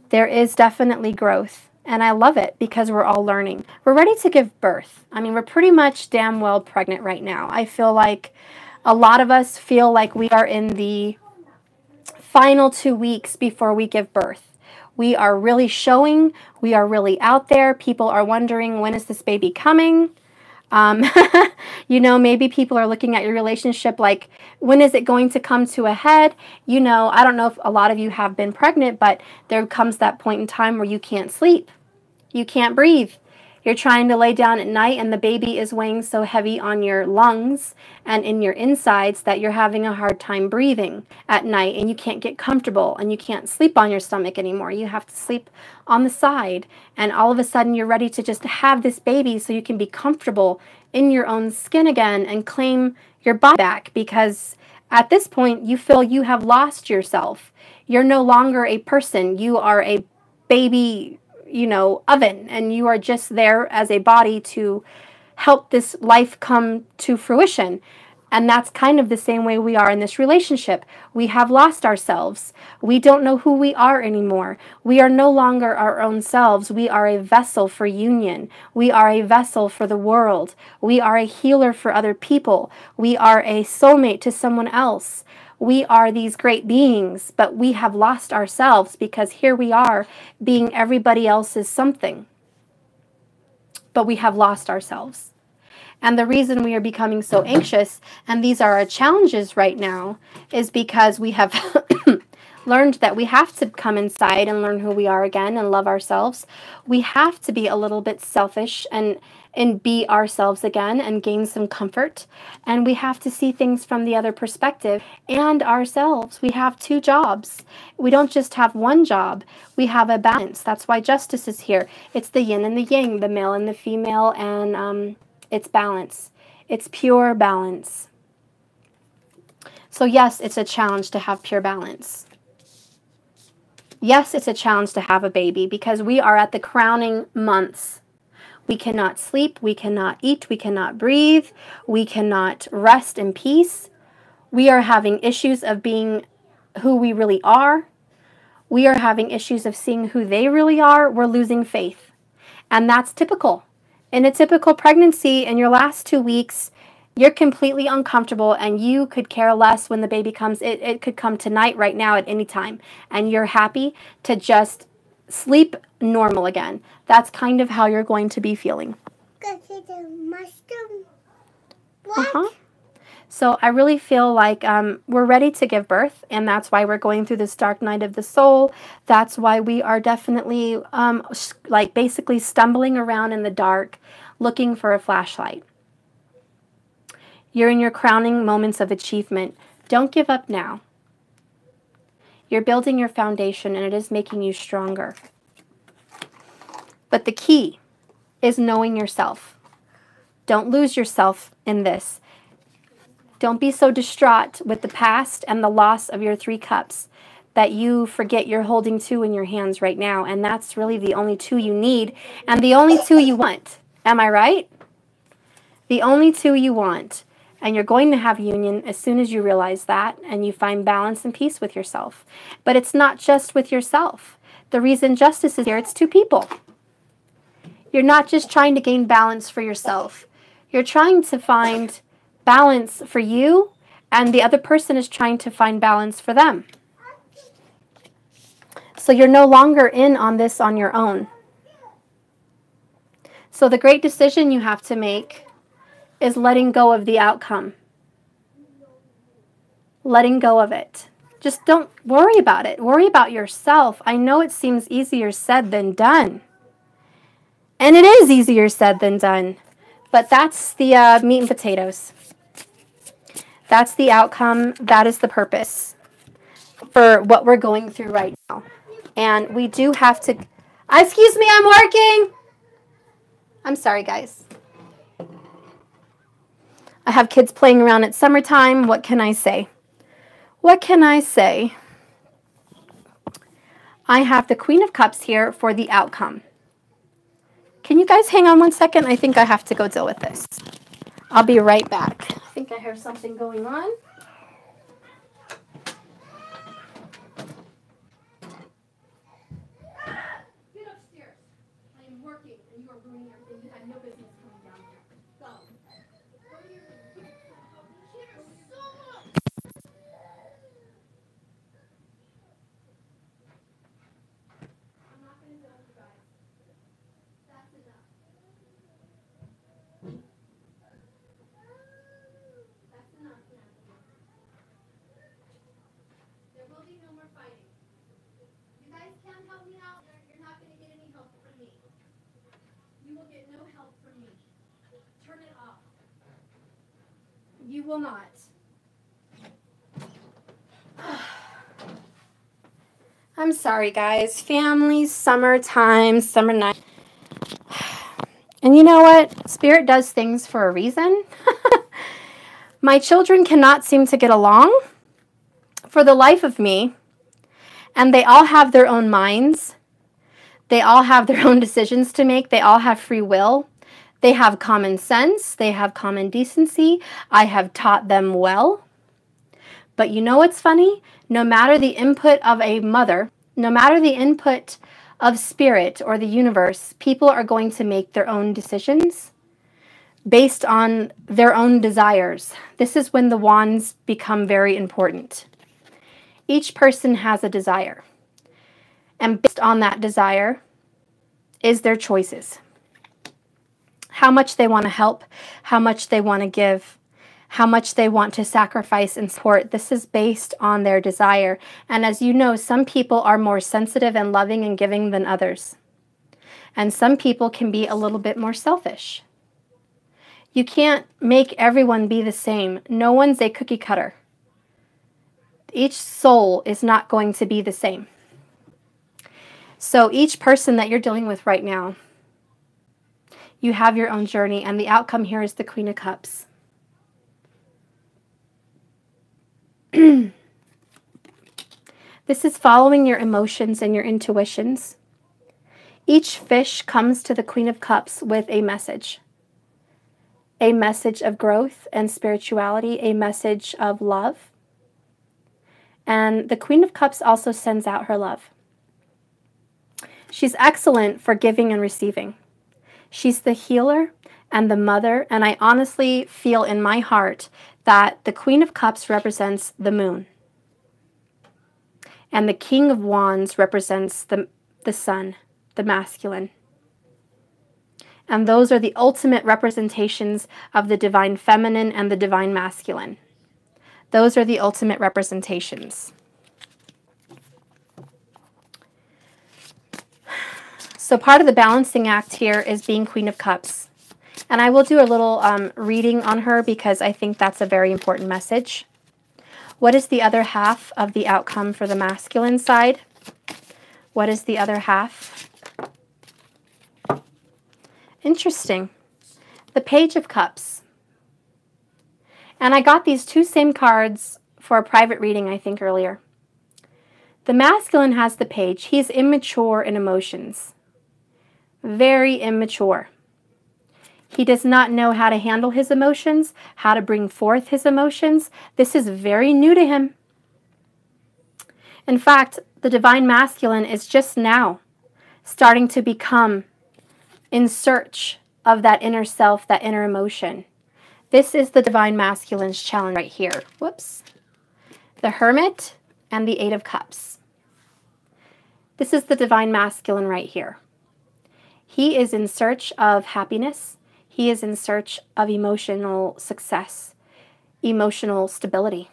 There is definitely growth. And I love it because we're all learning. We're ready to give birth. I mean, we're pretty much damn well pregnant right now. I feel like a lot of us feel like we are in the final 2 weeks before we give birth. We are really showing. We are really out there. People are wondering, when is this baby coming? Um, you know, maybe people are looking at your relationship like, when is it going to come to a head? You know, I don't know if a lot of you have been pregnant, but there comes that point in time where you can't sleep. You can't breathe. You're trying to lay down at night and the baby is weighing so heavy on your lungs and in your insides that you're having a hard time breathing at night, and you can't get comfortable and you can't sleep on your stomach anymore. You have to sleep on the side, and all of a sudden you're ready to just have this baby so you can be comfortable in your own skin again and claim your body back, because at this point you feel you have lost yourself. You're no longer a person. You are a baby, you know, oven, and you are just there as a body to help this life come to fruition. And that's kind of the same way we are in this relationship. We have lost ourselves. We don't know who we are anymore. We are no longer our own selves. We are a vessel for union. We are a vessel for the world. We are a healer for other people. We are a soulmate to someone else. We are these great beings, but we have lost ourselves because here we are being everybody else's something. But we have lost ourselves. And the reason we are becoming so anxious, and these are our challenges right now, is because we have learned that we have to come inside and learn who we are again and love ourselves. We have to be a little bit selfish and be ourselves again and gain some comfort. And we have to see things from the other perspective and ourselves. We have 2 jobs. We don't just have one job. We have a balance. That's why justice is here. It's the yin and the yang, the male and the female, and it's balance. It's pure balance. So yes, it's a challenge to have pure balance. Yes, it's a challenge to have a baby because we are at the crowning months. We cannot sleep, we cannot eat, we cannot breathe, we cannot rest in peace. We are having issues of being who we really are. We are having issues of seeing who they really are. We're losing faith. And that's typical. In a typical pregnancy, in your last 2 weeks, you're completely uncomfortable and you could care less when the baby comes. It could come tonight, right now, at any time. And you're happy to just sleep normal again. That's kind of how you're going to be feeling. So I really feel like we're ready to give birth, and that's why we're going through this dark night of the soul. That's why we are definitely like basically stumbling around in the dark looking for a flashlight. You're in your crowning moments of achievement. Don't give up now. You're building your foundation, and it is making you stronger. But the key is knowing yourself. Don't lose yourself in this. Don't be so distraught with the past and the loss of your 3 cups that you forget you're holding 2 in your hands right now. And that's really the only 2 you need and the only 2 you want. Am I right? The only 2 you want. And you're going to have union as soon as you realize that and you find balance and peace with yourself. But it's not just with yourself. The reason justice is here, it's 2 people. You're not just trying to gain balance for yourself. You're trying to find balance for you, and the other person is trying to find balance for them. So you're no longer in on this on your own. So the great decision you have to make is letting go of the outcome. Letting go of it. Just don't worry about it. Worry about yourself. I know it seems easier said than done. And it is easier said than done. But that's the meat and potatoes. That's the outcome. That is the purpose for what we're going through right now. And we do have to... Excuse me, I'm working! I'm sorry, guys. I have kids playing around at summertime. What can I say? What can I say? I have the Queen of Cups here for the outcome. Can you guys hang on one second? I think I have to go deal with this. I'll be right back. I think I hear something going on. Get upstairs. for ruining everything. You had no business coming down here. Go. Go to your room. You care so much. I'm not going to deal with you guys. That's enough. That's enough, Natalie. There will be no more fighting. You guys can't help me out. You're not going to get any help from me. You will get no help from me. Turn it off. You will not. I'm sorry, guys. Families, summertime, summer night. And you know what? Spirit does things for a reason. My children cannot seem to get along for the life of me. And they all have their own minds. They all have their own decisions to make. They all have free will. They have common sense. They have common decency. I have taught them well. But you know what's funny? No matter the input of a mother, no matter the input of spirit or the universe, people are going to make their own decisions based on their own desires. This is when the wands become very important. Each person has a desire. And based on that desire is their choices. How much they want to help, how much they want to give, how much they want to sacrifice and support. This is based on their desire. And as you know, some people are more sensitive and loving and giving than others. And some people can be a little bit more selfish. You can't make everyone be the same. No one's a cookie cutter. Each soul is not going to be the same. So each person that you're dealing with right now, you have your own journey, and the outcome here is the Queen of Cups. This is following your emotions and your intuitions. Each fish comes to the Queen of Cups with a message of growth and spirituality, a message of love. And the Queen of Cups also sends out her love. She's excellent for giving and receiving. She's the healer and the mother, and I honestly feel in my heart that the Queen of Cups represents the moon. And the King of Wands represents the sun, the masculine. And those are the ultimate representations of the divine feminine and the divine masculine. Those are the ultimate representations. So part of the balancing act here is being Queen of Cups. And I will do a little reading on her because I think that's a very important message. What is the other half of the outcome for the masculine side? What is the other half? Interesting. The Page of Cups. And I got these two same cards for a private reading, I think, earlier. The masculine has the page. He's immature in emotions. Very immature. He does not know how to handle his emotions, how to bring forth his emotions. This is very new to him. In fact, the divine masculine is just now starting to become in search of that inner self, that inner emotion. This is the divine masculine's challenge right here. Whoops. The Hermit and the Eight of Cups. This is the divine masculine right here. He is in search of happiness. He is in search of emotional success, emotional stability.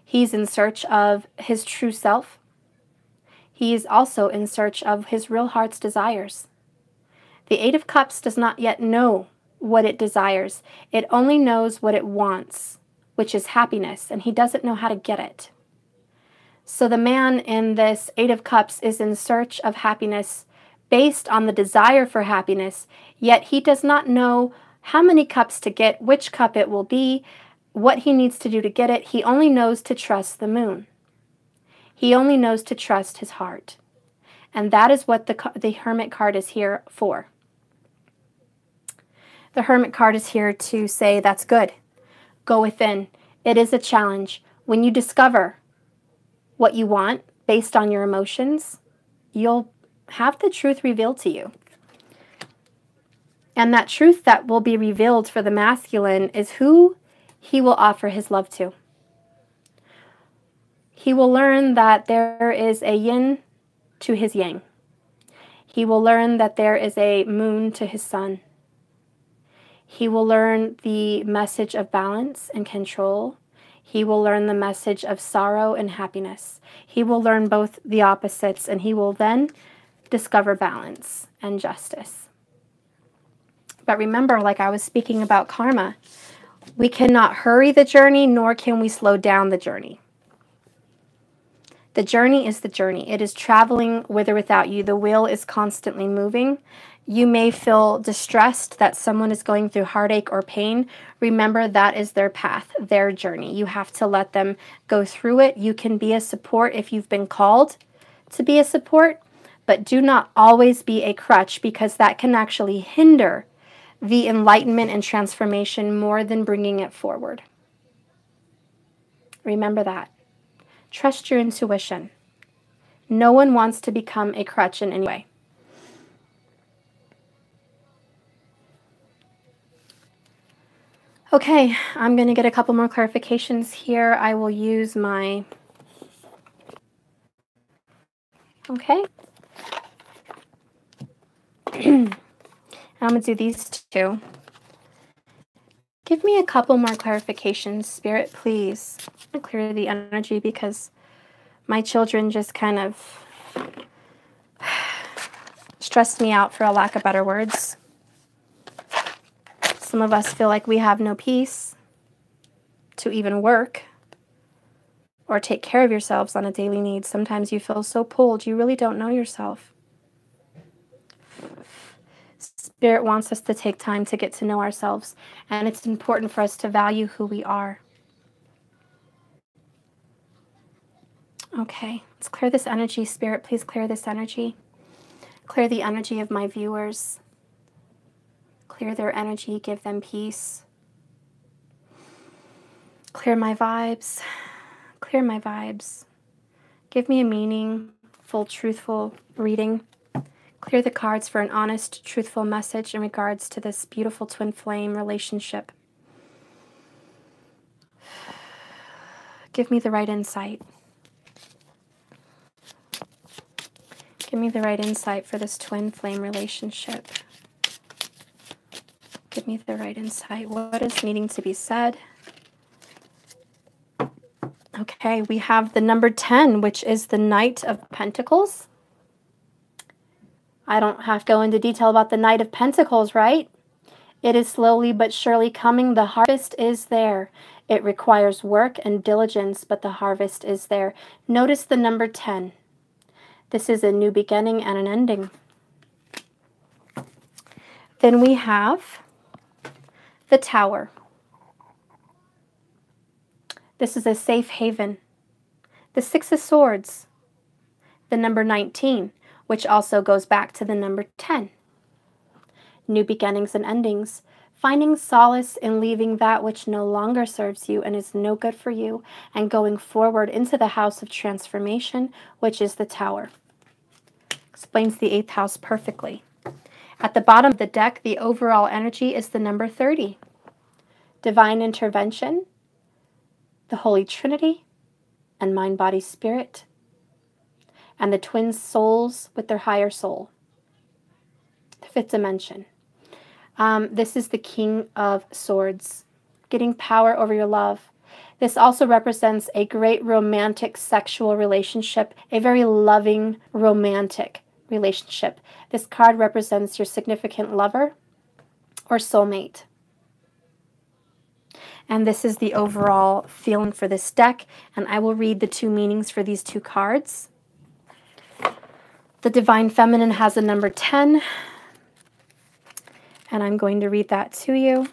He's in search of his true self. He is also in search of his real heart's desires. The Eight of Cups does not yet know what it desires. It only knows what it wants, which is happiness, and he doesn't know how to get it. So the man in this Eight of Cups is in search of happiness based on the desire for happiness, yet he does not know how many cups to get, which cup it will be, what he needs to do to get it. He only knows to trust the moon. He only knows to trust his heart. And that is what the Hermit card is here for. The Hermit card is here to say, that's good. Go within. It is a challenge. When you discover what you want based on your emotions, you'll have the truth revealed to you. And that truth that will be revealed for the masculine is who he will offer his love to. He will learn that there is a yin to his yang. He will learn that there is a moon to his sun. He will learn the message of balance and control. He will learn the message of sorrow and happiness. He will learn both the opposites, and he will then discover balance and justice. But remember, like I was speaking about karma, we cannot hurry the journey, nor can we slow down the journey. The journey is the journey. It is traveling with or without you. The wheel is constantly moving. You may feel distressed that someone is going through heartache or pain. Remember, that is their path, their journey. You have to let them go through it. You can be a support if you've been called to be a support, but do not always be a crutch, because that can actually hinder the enlightenment and transformation more than bringing it forward. Remember that. Trust your intuition. No one wants to become a crutch in any way. Okay, I'm going to get a couple more clarifications here. I will use my... Okay. I'm going to do these two. Give me a couple more clarifications, Spirit, please. I'm going to clear the energy because my children just kind of stressed me out, for a lack of better words. Some of us feel like we have no peace to even work or take care of yourselves on a daily need. Sometimes you feel so pulled, you really don't know yourself. Spirit wants us to take time to get to know ourselves, and it's important for us to value who we are. Okay, let's clear this energy. Spirit, please clear this energy. Clear the energy of my viewers. Clear their energy, give them peace. Clear my vibes. Clear my vibes. Give me a meaningful, truthful reading. Clear the cards for an honest, truthful message in regards to this beautiful twin flame relationship. Give me the right insight. Give me the right insight for this twin flame relationship. Give me the right insight. What is needing to be said? Okay, we have the number 10, which is the Knight of Pentacles. I don't have to go into detail about the Knight of Pentacles, right? It is slowly but surely coming. The harvest is there. It requires work and diligence, but the harvest is there. Notice the number 10. This is a new beginning and an ending. Then we have the Tower. This is a safe haven. The Six of Swords. The number 19, which also goes back to the number 10. New beginnings and endings. Finding solace in leaving that which no longer serves you and is no good for you, and going forward into the house of transformation, which is the Tower. Explains the 8th house perfectly. At the bottom of the deck, the overall energy is the number 30. Divine intervention, the Holy Trinity, and mind, body, spirit, and the twin souls with their higher soul. The 5th dimension. This is the King of Swords, getting power over your love. This also represents a great romantic sexual relationship, a very loving romantic relationship. This card represents your significant lover or soulmate. And this is the overall feeling for this deck, and I will read the 2 meanings for these 2 cards. The Divine Feminine has a number 10, and I'm going to read that to you.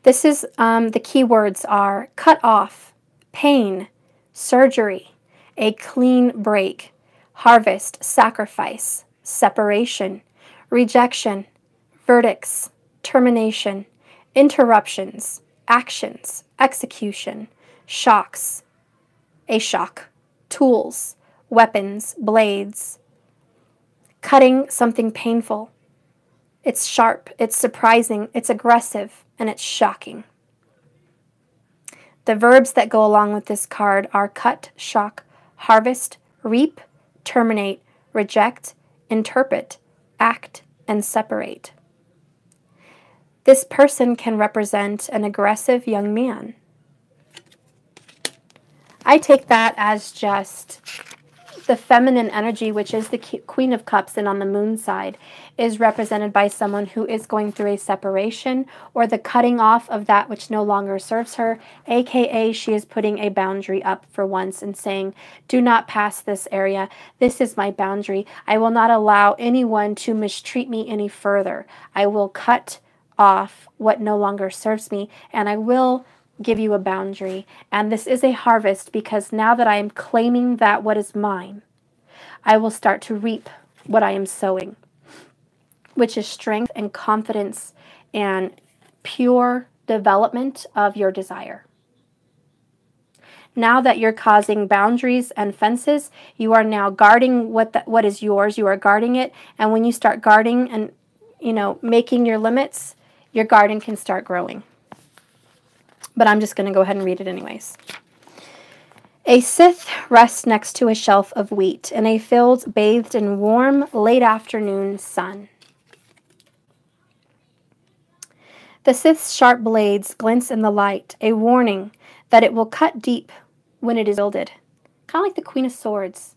This is, the key words are cut off, pain, surgery, a clean break, harvest, sacrifice, separation, rejection, verdicts, termination, interruptions, actions, execution, shocks, a shock, tools, weapons, blades, cutting something painful. It's sharp, it's surprising, it's aggressive, and it's shocking. The verbs that go along with this card are cut, shock, harvest, reap, terminate, reject, interpret, act, and separate. This person can represent an aggressive young man. I take that as just the feminine energy, which is the Queen of Cups, and on the moon side is represented by someone who is going through a separation or the cutting off of that which no longer serves her, aka she is putting a boundary up for once and saying, do not pass this area. This is my boundary. I will not allow anyone to mistreat me any further. I will cut off what no longer serves me, and I will give you a boundary. And this is a harvest, because now that I am claiming that what is mine, I will start to reap what I am sowing, which is strength and confidence and pure development of your desire. Now that you're causing boundaries and fences, you are now guarding what is yours. You are guarding it, and when you start guarding and making your limits, your garden can start growing. But I'm just going to go ahead and read it anyways. A Scythe rests next to a shelf of wheat in a field bathed in warm, late afternoon sun. The Scythe's sharp blades glints in the light, a warning that it will cut deep when it is wielded. Kind of like the Queen of Swords,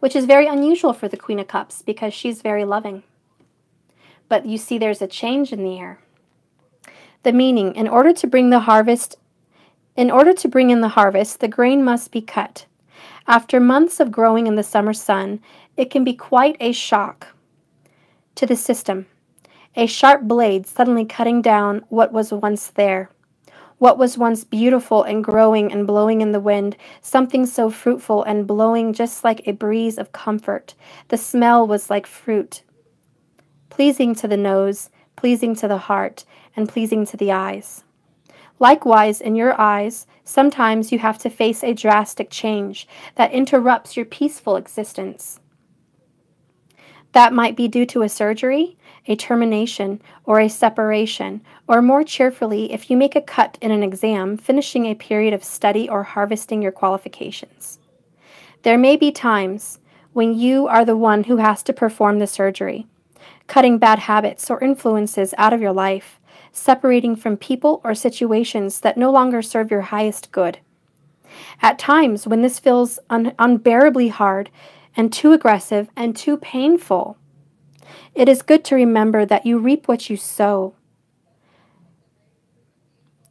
which is very unusual for the Queen of Cups because she's very loving. But you see there's a change in the air. The meaning, in order to bring in the harvest, the grain must be cut. After months of growing in the summer sun, it can be quite a shock to the system. A sharp blade suddenly cutting down what was once there. What was once beautiful and growing and blowing in the wind, something so fruitful and blowing just like a breeze of comfort. The smell was like fruit, pleasing to the nose, pleasing to the heart, and pleasing to the eyes. Likewise, in your eyes, sometimes you have to face a drastic change that interrupts your peaceful existence. That might be due to a surgery, a termination, or a separation, or more cheerfully, if you make a cut in an exam, finishing a period of study or harvesting your qualifications. There may be times when you are the one who has to perform the surgery, cutting bad habits or influences out of your life, separating from people or situations that no longer serve your highest good. At times when this feels unbearably hard and too aggressive and too painful, it is good to remember that you reap what you sow.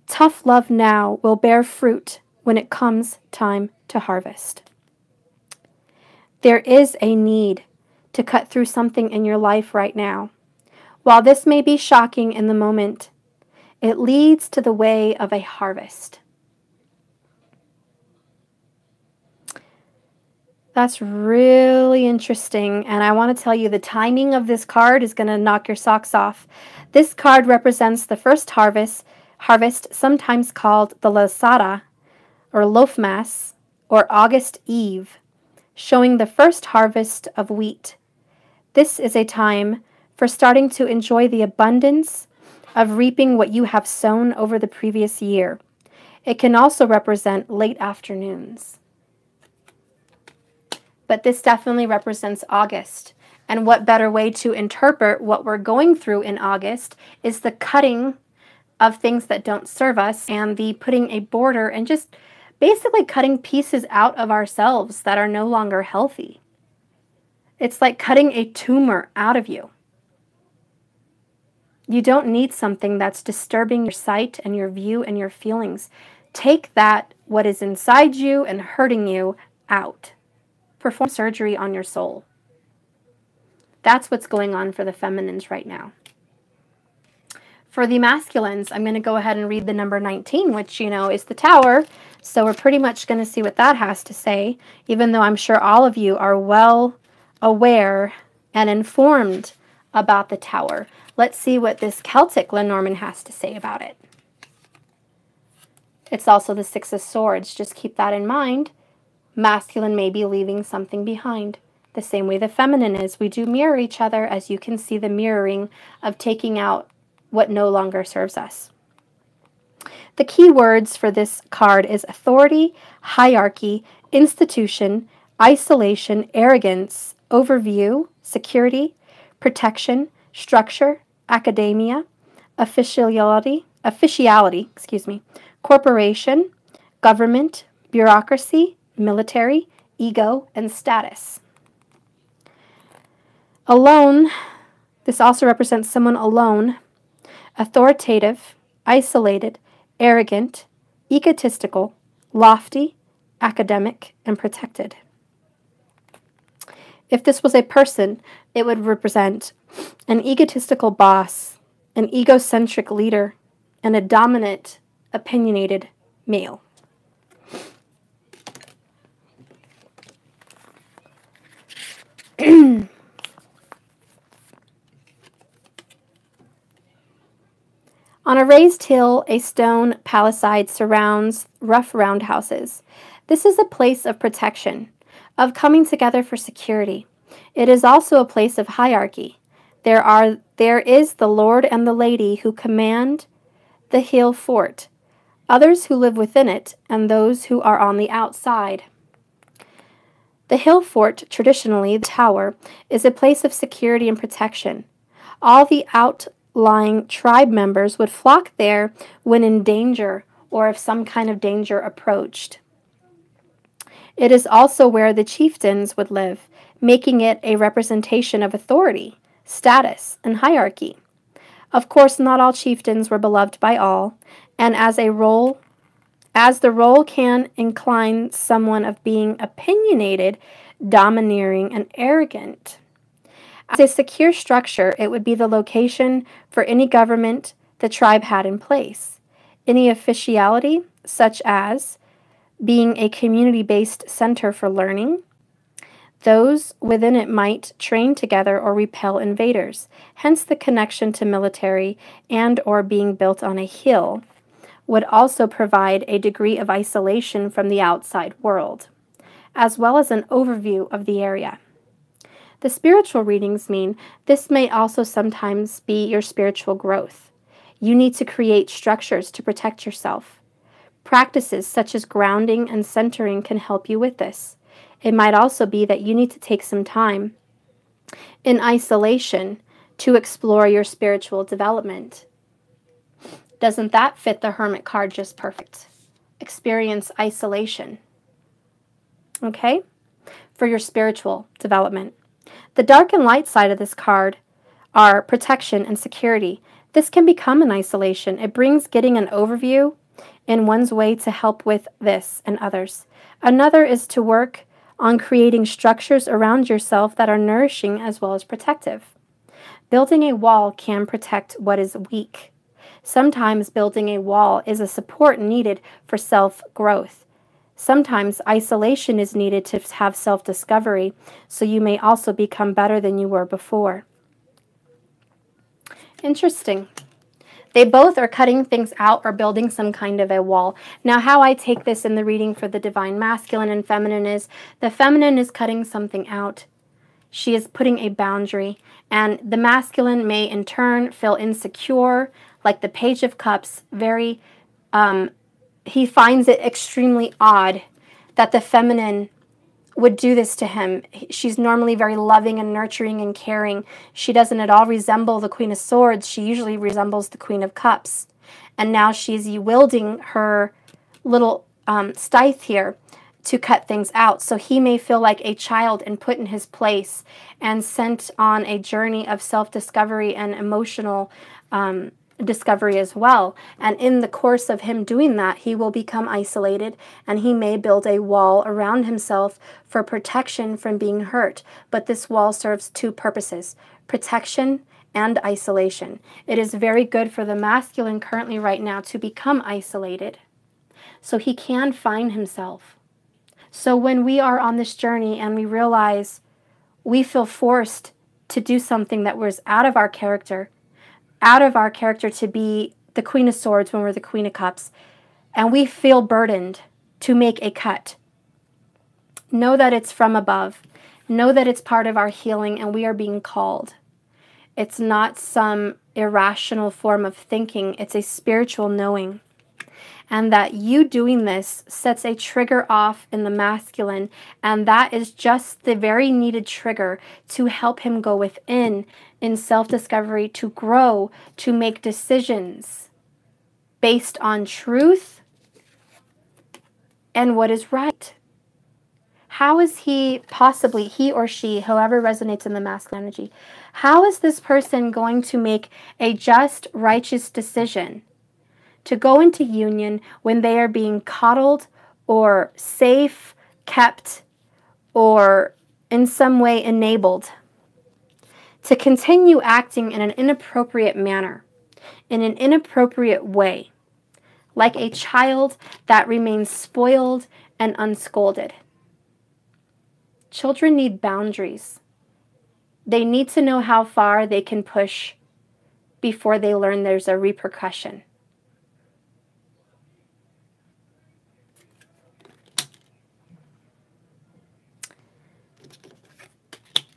Tough love now will bear fruit when it comes time to harvest. There is a need to cut through something in your life right now. While this may be shocking in the moment, it leads to the way of a harvest. That's really interesting, and I want to tell you the timing of this card is going to knock your socks off. This card represents the first harvest, sometimes called the Lasada, or Loafmas, or August Eve, showing the first harvest of wheat. This is a time for starting to enjoy the abundance of reaping what you have sown over the previous year. It can also represent late afternoons. But this definitely represents August. And what better way to interpret what we're going through in August is the cutting of things that don't serve us and the putting a border and just basically cutting pieces out of ourselves that are no longer healthy. It's like cutting a tumor out of you. You don't need something that's disturbing your sight and your view and your feelings. Take that, what is inside you and hurting you, out. Perform surgery on your soul. That's what's going on for the feminines right now. For the masculines, I'm going to go ahead and read the number 19, which, is the Tower. So we're pretty much going to see what that has to say, even though I'm sure all of you are well aware and informed about the Tower. Let's see what this Celtic Lenormand has to say about it. It's also the Six of Swords. Just keep that in mind. Masculine may be leaving something behind. The same way the feminine is. We do mirror each other, as you can see the mirroring of taking out what no longer serves us. The key words for this card is authority, hierarchy, institution, isolation, arrogance, overview, security, protection, structure, academia, officiality, corporation, government, bureaucracy, military, ego, and status. Alone, this also represents someone alone, authoritative, isolated, arrogant, egotistical, lofty, academic, and protected. If this was a person, it would represent an egotistical boss, an egocentric leader, and a dominant, opinionated male. On a raised hill, a stone palisade surrounds rough roundhouses. This is a place of protection, of coming together for security. It is also a place of hierarchy. There is the lord and the lady who command the hill fort, others who live within it, and those who are on the outside. The hill fort, traditionally the tower, is a place of security and protection. All the outlying tribe members would flock there when in danger or if some kind of danger approached. It is also where the chieftains would live, making it a representation of authority, status, and hierarchy. Of course, not all chieftains were beloved by all, and as the role can incline someone of being opinionated, domineering, and arrogant. As a secure structure, it would be the location for any government the tribe had in place. Any officiality, such as being a community-based center for learning. Those within it might train together or repel invaders, hence the connection to military and or being built on a hill would also provide a degree of isolation from the outside world, as well as an overview of the area. The spiritual readings mean this may also sometimes be your spiritual growth. You need to create structures to protect yourself. Practices such as grounding and centering can help you with this. It might also be that you need to take some time in isolation to explore your spiritual development. Doesn't that fit the Hermit card just perfect? Experience isolation. Okay? For your spiritual development. The dark and light side of this card are protection and security. This can become an isolation. It brings getting an overview in one's way to help with this and others. Another is to work on creating structures around yourself that are nourishing as well as protective. Building a wall can protect what is weak. Sometimes building a wall is a support needed for self-growth. Sometimes isolation is needed to have self-discovery, so you may also become better than you were before. Interesting. They both are cutting things out or building some kind of a wall. Now, how I take this in the reading for the Divine Masculine and Feminine is, the Feminine is cutting something out. She is putting a boundary. And the Masculine may, in turn, feel insecure, like the Page of Cups, he finds it extremely odd that the Feminine would do this to him. She's normally very loving and nurturing and caring. She doesn't at all resemble the Queen of Swords. She usually resembles the Queen of Cups. And now she's wielding her little scythe here to cut things out. So he may feel like a child and put in his place and sent on a journey of self-discovery and emotional discovery as well. And in the course of him doing that, he will become isolated and he may build a wall around himself for protection from being hurt. But this wall serves two purposes: protection and isolation. It is very good for the Masculine currently right now to become isolated so he can find himself. So when we are on this journey and we realize we feel forced to do something that was out of our character to be the Queen of Swords when we're the Queen of Cups, and we feel burdened to make a cut, know that it's from above. Know that it's part of our healing and we are being called. It's not some irrational form of thinking. It's a spiritual knowing. And that you doing this sets a trigger off in the masculine, and that is just the very needed trigger to help him go within in self-discovery, to grow, to make decisions based on truth and what is right. How is he possibly, he or she, whoever resonates in the masculine energy, how is this person going to make a just, righteous decision to go into union when they are being coddled or safe, kept, or in some way enabled to continue acting in an inappropriate manner, in an inappropriate way, like a child that remains spoiled and unscolded? Children need boundaries. They need to know how far they can push before they learn there's a repercussion.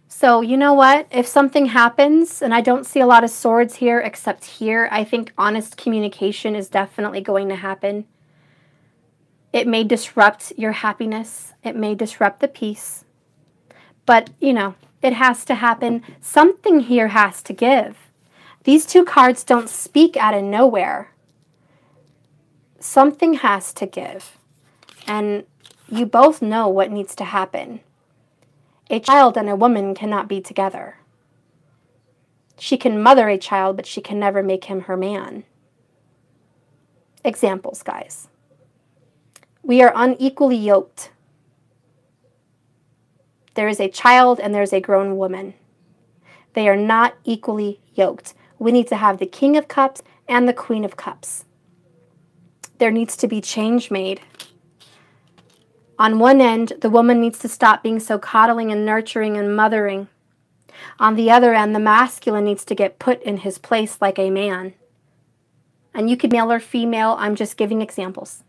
So you know what? If something happens, and I don't see a lot of swords here except here, I think honest communication is definitely going to happen. It may disrupt your happiness. It may disrupt the peace. But, you know, it has to happen. Something here has to give. These two cards don't speak out of nowhere. Something has to give. And you both know what needs to happen. A child and a woman cannot be together. She can mother a child, but she can never make him her man. Examples, guys. We are unequally yoked. There is a child and there's a grown woman. They are not equally yoked. We need to have the King of Cups and the Queen of Cups. There needs to be change made. On one end, the woman needs to stop being so coddling and nurturing and mothering. On the other end, the masculine needs to get put in his place like a man. And you could male or female, I'm just giving examples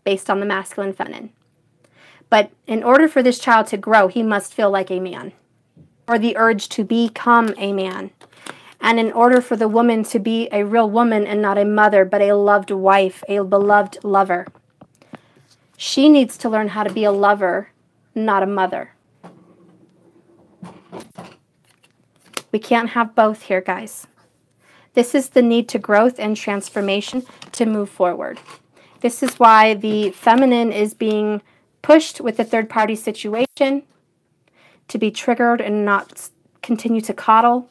based on the masculine and feminine. But in order for this child to grow, he must feel like a man, or the urge to become a man. And in order for the woman to be a real woman and not a mother, but a loved wife, a beloved lover, she needs to learn how to be a lover, not a mother. We can't have both here, guys. This is the need to growth and transformation to move forward. This is why the feminine is being pushed with the third-party situation to be triggered and not continue to coddle.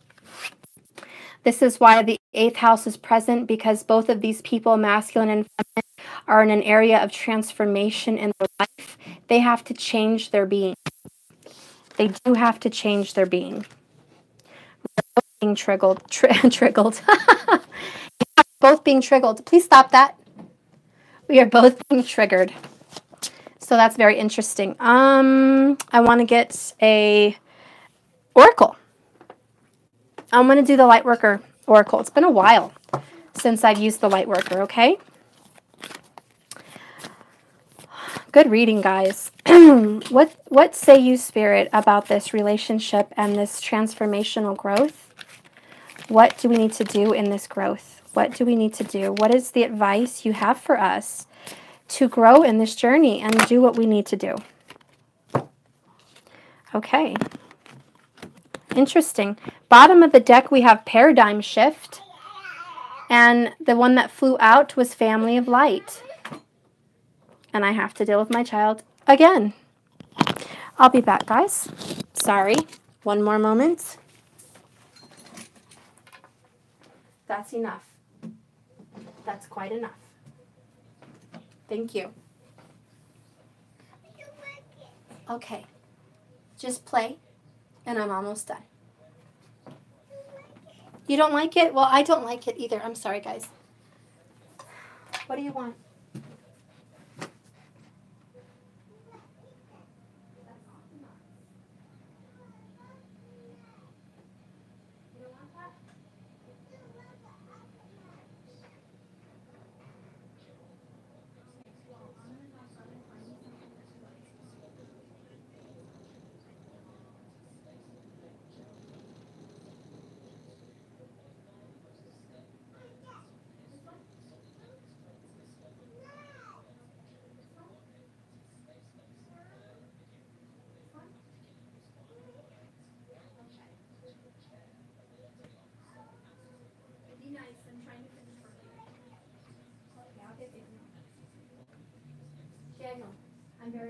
This is why the 8th house is present, because both of these people, masculine and feminine, are in an area of transformation in their life. They have to change their being. They do have to change their being. We're both being triggered. Both being triggered. Please stop that. We are both being triggered. So that's very interesting. I want to get a oracle. I'm going to do the Lightworker oracle. It's been a while since I've used the Lightworker, okay? Good reading, guys. What say you, Spirit, about this relationship and this transformational growth? What do we need to do in this growth? What do we need to do? What is the advice you have for us to grow in this journey and do what we need to do? Okay. Interesting. Bottom of the deck, we have Paradigm Shift. And the one that flew out was Family of Light. And I have to deal with my child again. I'll be back, guys. Sorry. One more moment. That's enough. That's quite enough. Thank you. Okay. Just play, and I'm almost done. You don't like it? Well, I don't like it either. I'm sorry, guys. What do you want?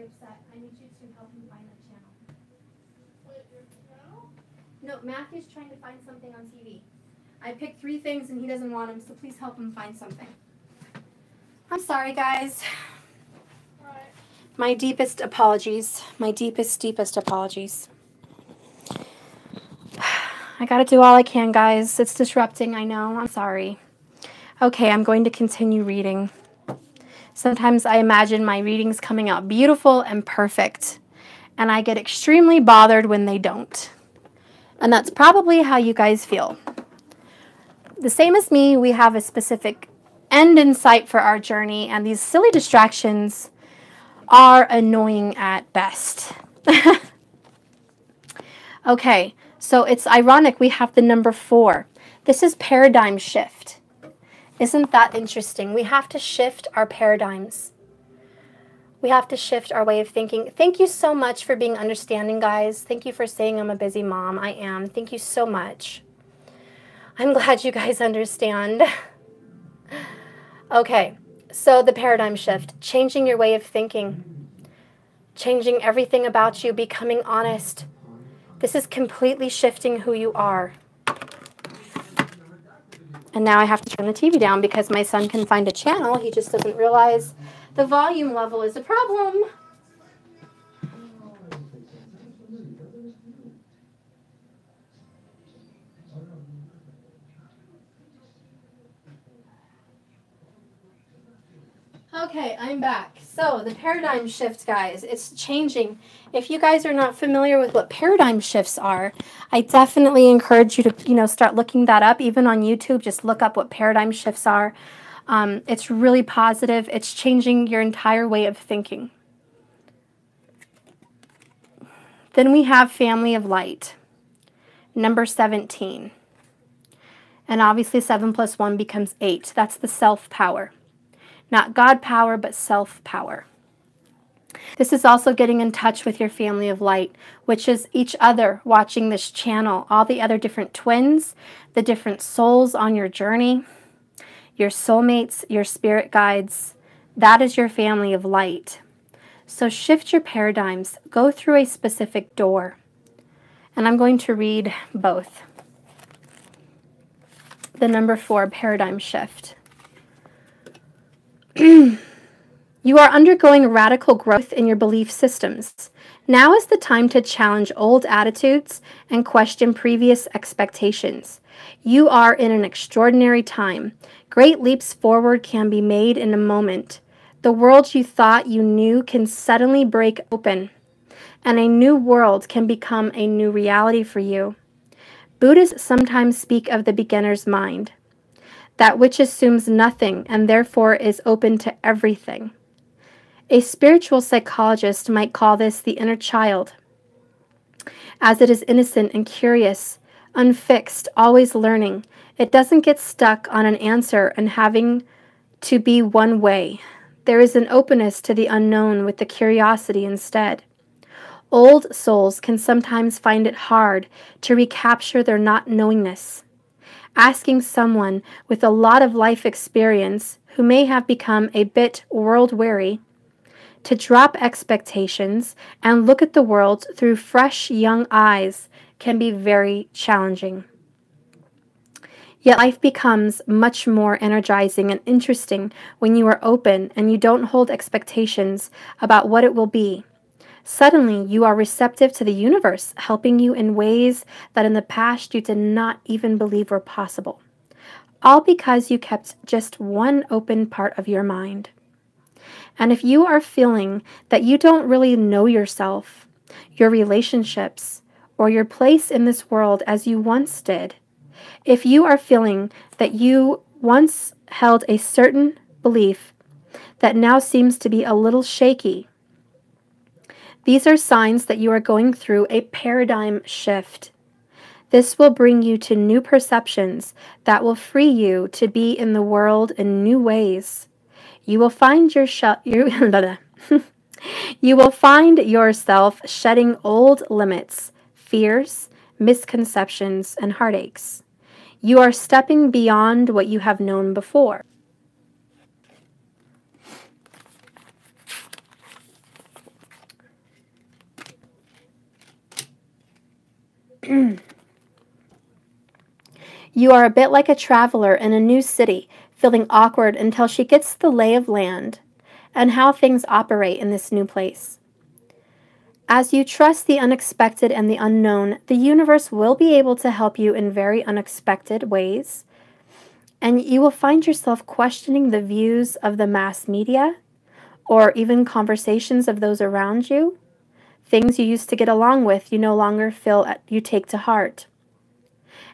very upset. I need you to help him find that channel. Wait, your channel? No, Matthew's trying to find something on TV. I picked 3 things and he doesn't want them, so please help him find something. I'm sorry, guys. All right. My deepest apologies. My deepest, deepest apologies. I gotta do all I can, guys. It's disrupting, I know. I'm sorry. Okay, I'm going to continue reading. Sometimes I imagine my readings coming out beautiful and perfect, and I get extremely bothered when they don't. And that's probably how you guys feel. The same as me, we have a specific end in sight for our journey, and these silly distractions are annoying at best. Okay, so it's ironic we have the number 4. This is paradigm shift. Isn't that interesting? We have to shift our paradigms. We have to shift our way of thinking. Thank you so much for being understanding, guys. Thank you for saying I'm a busy mom. I am. Thank you so much. I'm glad you guys understand. Okay, so the paradigm shift, changing your way of thinking, changing everything about you, becoming honest. This is completely shifting who you are. And now I have to turn the TV down because my son can find a channel. He just doesn't realize the volume level is a problem. Okay, I'm back. So the paradigm shift, guys, it's changing. If you guys are not familiar with what paradigm shifts are, I definitely encourage you to, start looking that up. Even on YouTube, just look up what paradigm shifts are. It's really positive. It's changing your entire way of thinking. Then we have family of light, number 17. And obviously 7 plus 1 becomes 8. That's the self-power. Not God power, but self-power. This is also getting in touch with your family of light, which is each other watching this channel, all the other different twins, the different souls on your journey, your soulmates, your spirit guides. That is your family of light. So shift your paradigms. Go through a specific door. And I'm going to read both. The number 4, paradigm shift. You are undergoing radical growth in your belief systems. Now is the time to challenge old attitudes and question previous expectations. You are in an extraordinary time. Great leaps forward can be made in a moment. The world you thought you knew can suddenly break open, and a new world can become a new reality for you. Buddhists sometimes speak of the beginner's mind, that which assumes nothing and therefore is open to everything. A spiritual psychologist might call this the inner child, as it is innocent and curious, unfixed, always learning. It doesn't get stuck on an answer and having to be one way. There is an openness to the unknown with the curiosity instead. Old souls can sometimes find it hard to recapture their not knowingness. Asking someone with a lot of life experience who may have become a bit world-weary to drop expectations and look at the world through fresh young eyes can be very challenging. Yet life becomes much more energizing and interesting when you are open and you don't hold expectations about what it will be. Suddenly, you are receptive to the universe, helping you in ways that in the past you did not even believe were possible. All because you kept just one open part of your mind. And if you are feeling that you don't really know yourself, your relationships, or your place in this world as you once did, if you are feeling that you once held a certain belief that now seems to be a little shaky, these are signs that you are going through a paradigm shift. This will bring you to new perceptions that will free you to be in the world in new ways. You will find you will find yourself shedding old limits, fears, misconceptions, and heartaches. You are stepping beyond what you have known before. You are a bit like a traveler in a new city, feeling awkward until she gets the lay of land and how things operate in this new place. As you trust the unexpected and the unknown, the universe will be able to help you in very unexpected ways, and you will find yourself questioning the views of the mass media or even conversations of those around you. Things you used to get along with, you no longer feel you take to heart.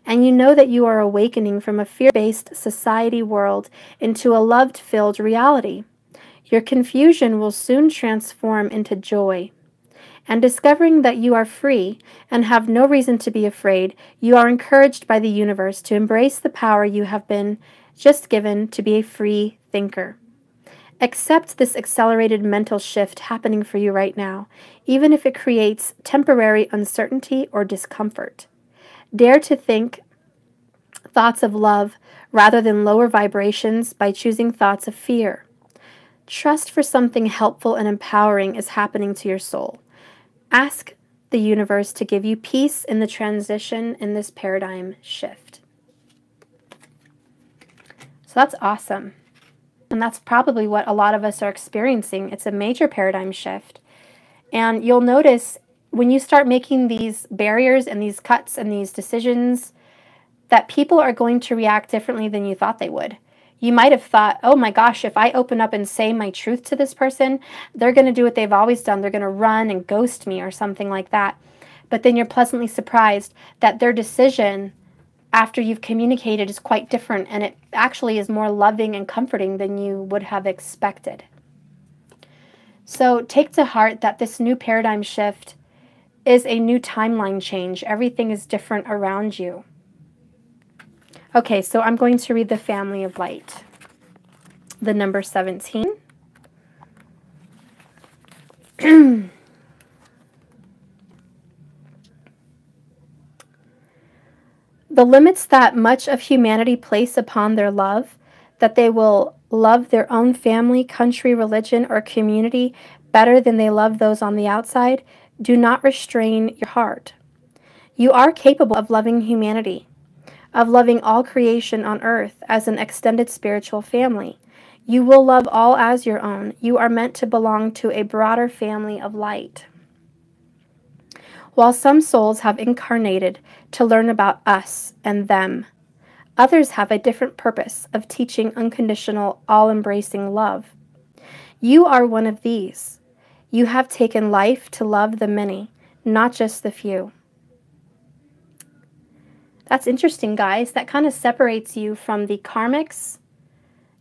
And you know that you are awakening from a fear-based society world into a love-filled reality. Your confusion will soon transform into joy. And discovering that you are free and have no reason to be afraid, you are encouraged by the universe to embrace the power you have been just given to be a free thinker. Accept this accelerated mental shift happening for you right now, even if it creates temporary uncertainty or discomfort. Dare to think thoughts of love rather than lower vibrations by choosing thoughts of fear. Trust for something helpful and empowering is happening to your soul. Ask the universe to give you peace in the transition in this paradigm shift. So that's awesome. And that's probably what a lot of us are experiencing. It's a major paradigm shift. And you'll notice when you start making these barriers and these cuts and these decisions that people are going to react differently than you thought they would. You might have thought, oh my gosh, if I open up and say my truth to this person, they're going to do what they've always done. They're going to run and ghost me or something like that. But then you're pleasantly surprised that their decision after you've communicated is quite different, and it actually is more loving and comforting than you would have expected. So take to heart that this new paradigm shift is a new timeline change. Everything is different around you. Okay, so I'm going to read the family of light. The number 17. The limits that much of humanity place upon their love, that they will love their own family, country, religion, or community better than they love those on the outside, do not restrain your heart. You are capable of loving humanity, of loving all creation on earth as an extended spiritual family. You will love all as your own. You are meant to belong to a broader family of light. While some souls have incarnated to learn about us and them, others have a different purpose of teaching unconditional, all-embracing love. You are one of these. You have taken life to love the many, not just the few. That's interesting, guys. That kind of separates you from the karmics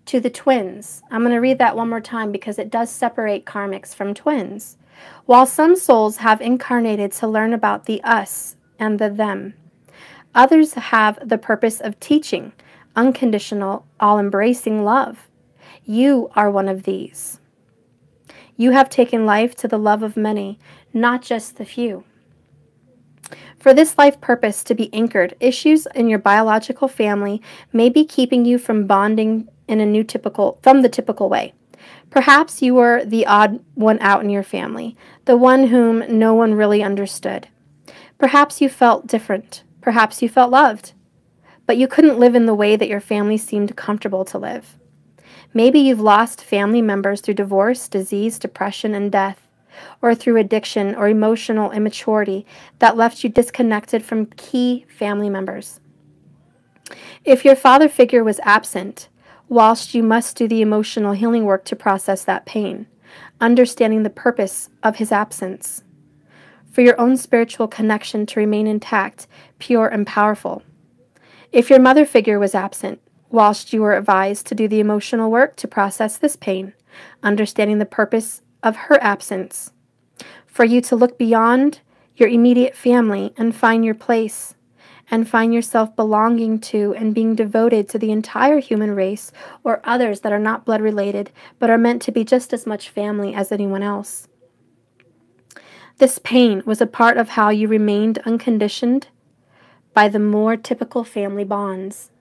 to the twins. I'm going to read that one more time because it does separate karmics from twins. While some souls have incarnated to learn about the us and the them, others have the purpose of teaching unconditional, all-embracing love. You are one of these. You have taken life to the love of many, not just the few. For this life purpose to be anchored, issues in your biological family may be keeping you from bonding in from the typical way. Perhaps you were the odd one out in your family, the one whom no one really understood. Perhaps you felt different. Perhaps you felt loved, but you couldn't live in the way that your family seemed comfortable to live. Maybe you've lost family members through divorce, disease, depression, and death, or through addiction or emotional immaturity that left you disconnected from key family members. If your father figure was absent, whilst you must do the emotional healing work to process that pain, understanding the purpose of his absence, for your own spiritual connection to remain intact, pure, and powerful. If your mother figure was absent, whilst you were advised to do the emotional work to process this pain, understanding the purpose of her absence, for you to look beyond your immediate family and find your place, and find yourself belonging to and being devoted to the entire human race or others that are not blood related but are meant to be just as much family as anyone else. This pain was a part of how you remained unconditioned by the more typical family bonds.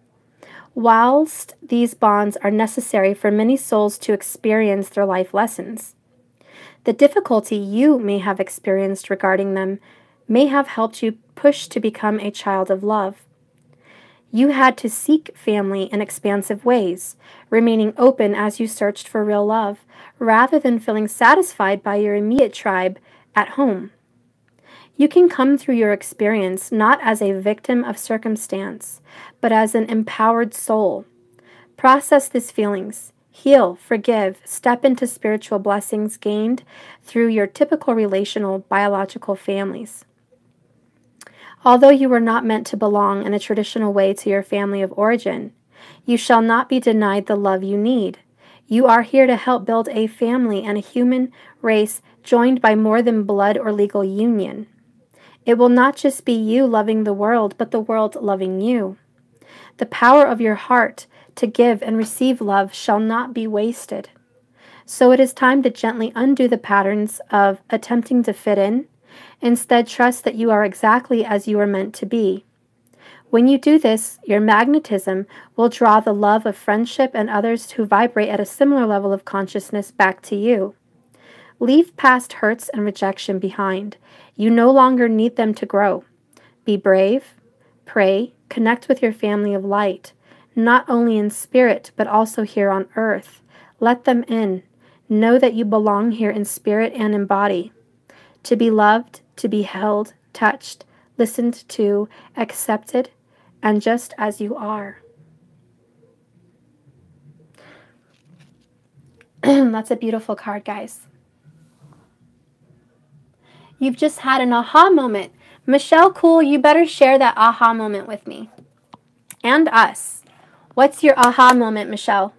Whilst these bonds are necessary for many souls to experience their life lessons, the difficulty you may have experienced regarding them may have helped you push to become a child of love. You had to seek family in expansive ways, remaining open as you searched for real love, rather than feeling satisfied by your immediate tribe at home. You can come through your experience not as a victim of circumstance, but as an empowered soul. Process these feelings. Heal, forgive, step into spiritual blessings gained through your typical relational biological families. Although you were not meant to belong in a traditional way to your family of origin, you shall not be denied the love you need. You are here to help build a family and a human race joined by more than blood or legal union. It will not just be you loving the world, but the world loving you. The power of your heart to give and receive love shall not be wasted. So it is time to gently undo the patterns of attempting to fit in. Instead, trust that you are exactly as you are meant to be. When you do this, your magnetism will draw the love of friendship and others who vibrate at a similar level of consciousness back to you. Leave past hurts and rejection behind. You no longer need them to grow. Be brave, pray, connect with your family of light, not only in spirit, but also here on earth. Let them in. Know that you belong here in spirit and in body. To be loved, to be held, touched, listened to, accepted, and just as you are. That's a beautiful card, guys. You've just had an aha moment. Michelle Cool, you better share that aha moment with me. And us. What's your aha moment, Michelle?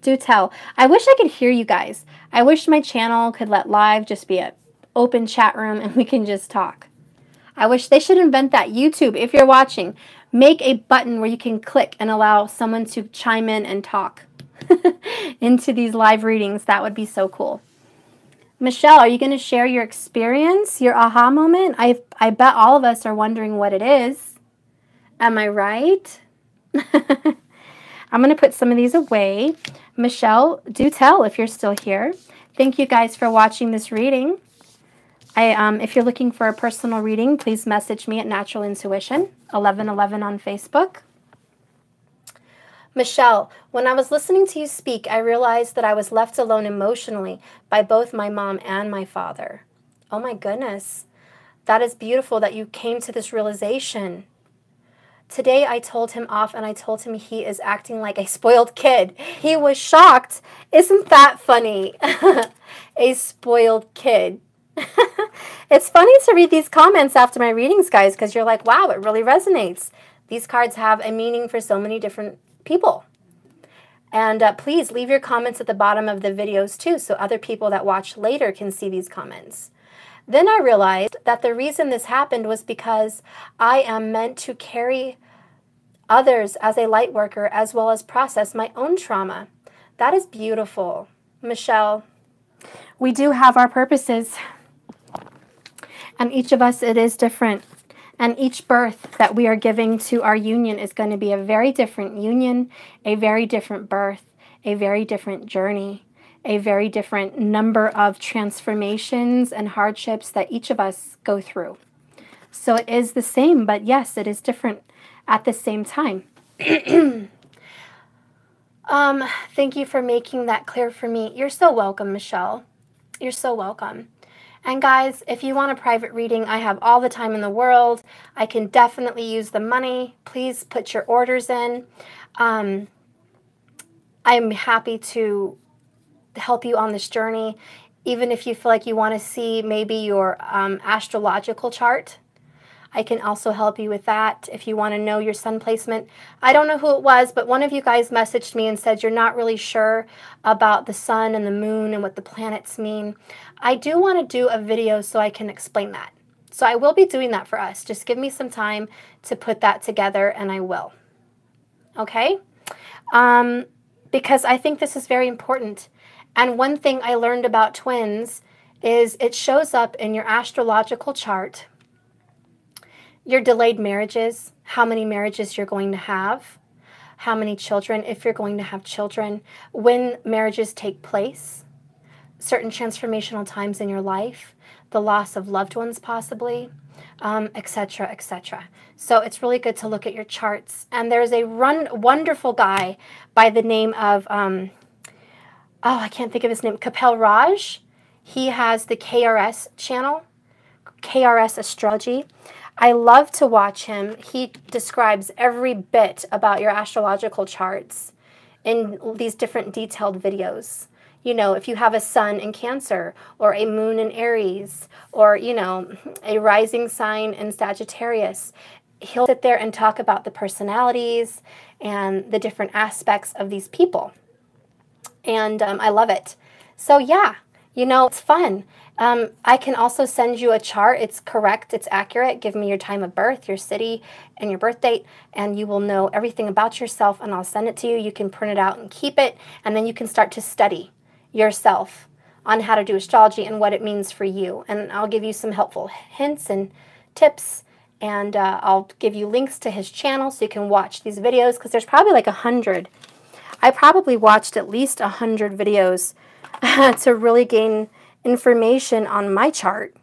Do tell. I wish I could hear you guys. I wish my channel could let live just be an open chat room and we can just talk. I wish they should invent that. YouTube, if you're watching, make a button where you can click and allow someone to chime in and talk into these live readings. That would be so cool. Michelle, are you going to share your experience, your aha moment? I bet all of us are wondering what it is. Am I right? I'm going to put some of these away. Michelle, do tell if you're still here. Thank you guys for watching this reading. If you're looking for a personal reading, please message me at Natural Intuition, 1111 on Facebook. Michelle, when I was listening to you speak, I realized that I was left alone emotionally by both my mom and my father. Oh my goodness. That is beautiful that you came to this realization. Today I told him off and I told him he is acting like a spoiled kid. He was shocked. Isn't that funny? A spoiled kid. It's funny to read these comments after my readings, guys, because you're like, wow, it really resonates. These cards have a meaning for so many different people. And please leave your comments at the bottom of the videos too, so other people that watch later can see these comments. Then I realized that the reason this happened was because I am meant to carry others as a light worker as well as process my own trauma. That is beautiful. Michelle, we do have our purposes. And each of us, it is different. And each birth that we are giving to our union is going to be a very different union, a very different birth, a very different journey, a very different number of transformations and hardships that each of us go through. So it is the same, but yes, it is different at the same time. Thank you for making that clear for me. You're so welcome, Michelle. You're so welcome. And guys, if you want a private reading, I have all the time in the world. I can definitely use the money. Please put your orders in. I'm happy to help you on this journey. Even if you feel like you want to see maybe your astrological chart, I can also help you with that. If you want to know your sun placement, I don't know who it was, but one of you guys messaged me and said you're not really sure about the sun and the moon and what the planets mean. I do want to do a video so I can explain that. So I will be doing that for us. Just give me some time to put that together and I will. Okay? Because I think this is very important. And one thing I learned about twins is it shows up in your astrological chart. Your delayed marriages, how many marriages you're going to have, how many children, if you're going to have children, when marriages take place, certain transformational times in your life, the loss of loved ones possibly, etc., etc. So it's really good to look at your charts. And there's a wonderful guy by the name of, oh, I can't think of his name, Kapil Raj. He has the KRS channel, KRS Astrology. I love to watch him. He describes every bit about your astrological charts in these different detailed videos. You know, if you have a sun in Cancer or a moon in Aries or, you know, a rising sign in Sagittarius, he'll sit there and talk about the personalities and the different aspects of these people. And I love it. So yeah, you know, it's fun. I can also send you a chart. It's correct. It's accurate. Give me your time of birth, your city, and your birth date, and you will know everything about yourself, and I'll send it to you. You can print it out and keep it, and then you can start to study yourself on how to do astrology and what it means for you. And I'll give you some helpful hints and tips, and I'll give you links to his channel so you can watch these videos, because there's probably like 100. I probably watched at least 100 videos to really gain information on my chart,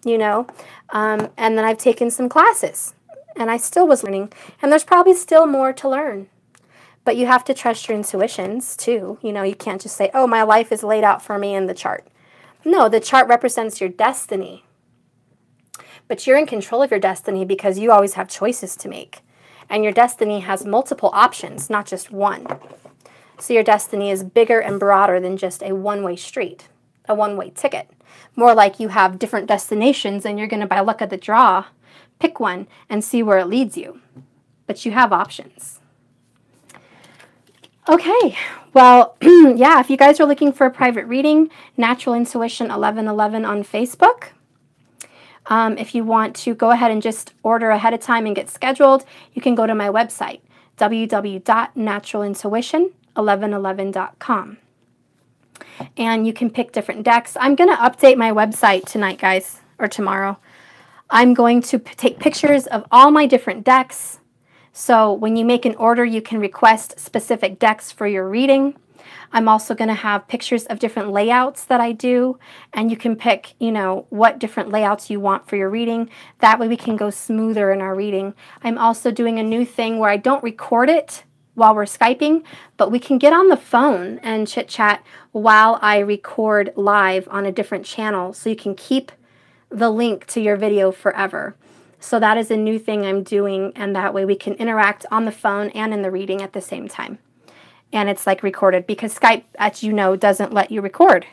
you know, and then I've taken some classes and I still was learning, and there's probably still more to learn, but you have to trust your intuitions too. You know, you can't just say, oh, my life is laid out for me in the chart. No, the chart represents your destiny, but you're in control of your destiny because you always have choices to make, and your destiny has multiple options, not just one. So your destiny is bigger and broader than just a one-way street, a one-way ticket. More like you have different destinations and you're going to, by luck of the draw, pick one and see where it leads you. But you have options. Okay, well, yeah, if you guys are looking for a private reading, Natural Intuition 1111 on Facebook. If you want to go ahead and just order ahead of time and get scheduled, you can go to my website, www.naturalintuition1111.com. And you can pick different decks. I'm going to update my website tonight, guys, or tomorrow. I'm going to take pictures of all my different decks. So when you make an order, you can request specific decks for your reading. I'm also going to have pictures of different layouts that I do, and you can pick, you know, what different layouts you want for your reading. That way we can go smoother in our reading. I'm also doing a new thing where I don't record it while we're Skyping, but we can get on the phone and chit-chat while I record live on a different channel, so you can keep the link to your video forever. So that is a new thing I'm doing, and that way we can interact on the phone and in the reading at the same time. And it's like recorded, because Skype, as you know, doesn't let you record.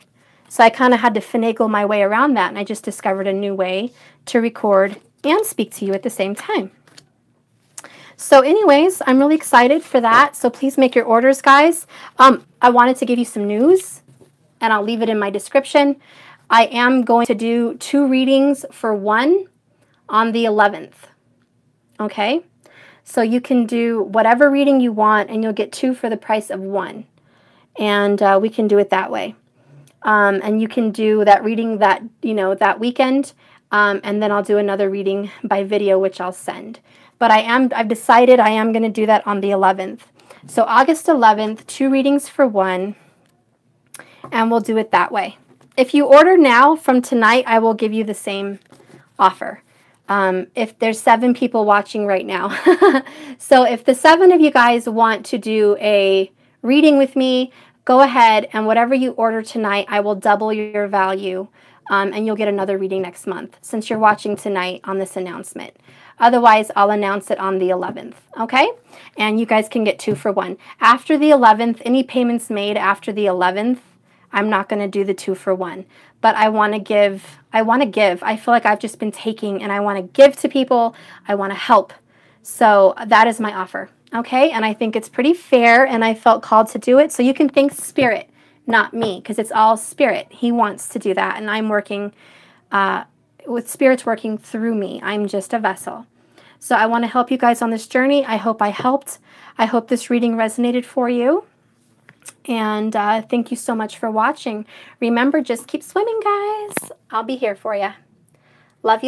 So I kind of had to finagle my way around that, and I just discovered a new way to record and speak to you at the same time. So anyways, I'm really excited for that. So please make your orders, guys. I wanted to give you some news, and I'll leave it in my description. I am going to do 2 readings for 1 on the 11th. Okay? So you can do whatever reading you want, and you'll get 2 for the price of 1. And we can do it that way. And you can do that reading that, you know, that weekend, and then I'll do another reading by video, which I'll send. But I've decided I am going to do that on the 11th. So August 11th, 2 readings for 1, and we'll do it that way. If you order now from tonight, I will give you the same offer. If there's 7 people watching right now. So if the 7 of you guys want to do a reading with me, go ahead, and whatever you order tonight, I will double your value, and you'll get another reading next month, since you're watching tonight on this announcement. Otherwise, I'll announce it on the 11th, okay? And you guys can get 2 for 1. After the 11th, any payments made after the 11th, I'm not going to do the 2 for 1. But I want to give. I feel like I've just been taking, and I want to give to people. I want to help. So that is my offer, okay? And I think it's pretty fair, and I felt called to do it. So you can thank Spirit, not me, because it's all Spirit. He wants to do that, and I'm working with Spirit's working through me. I'm just a vessel. So I want to help you guys on this journey. I hope I helped. I hope this reading resonated for you. And thank you so much for watching. Remember, just keep swimming, guys. I'll be here for you. Love you.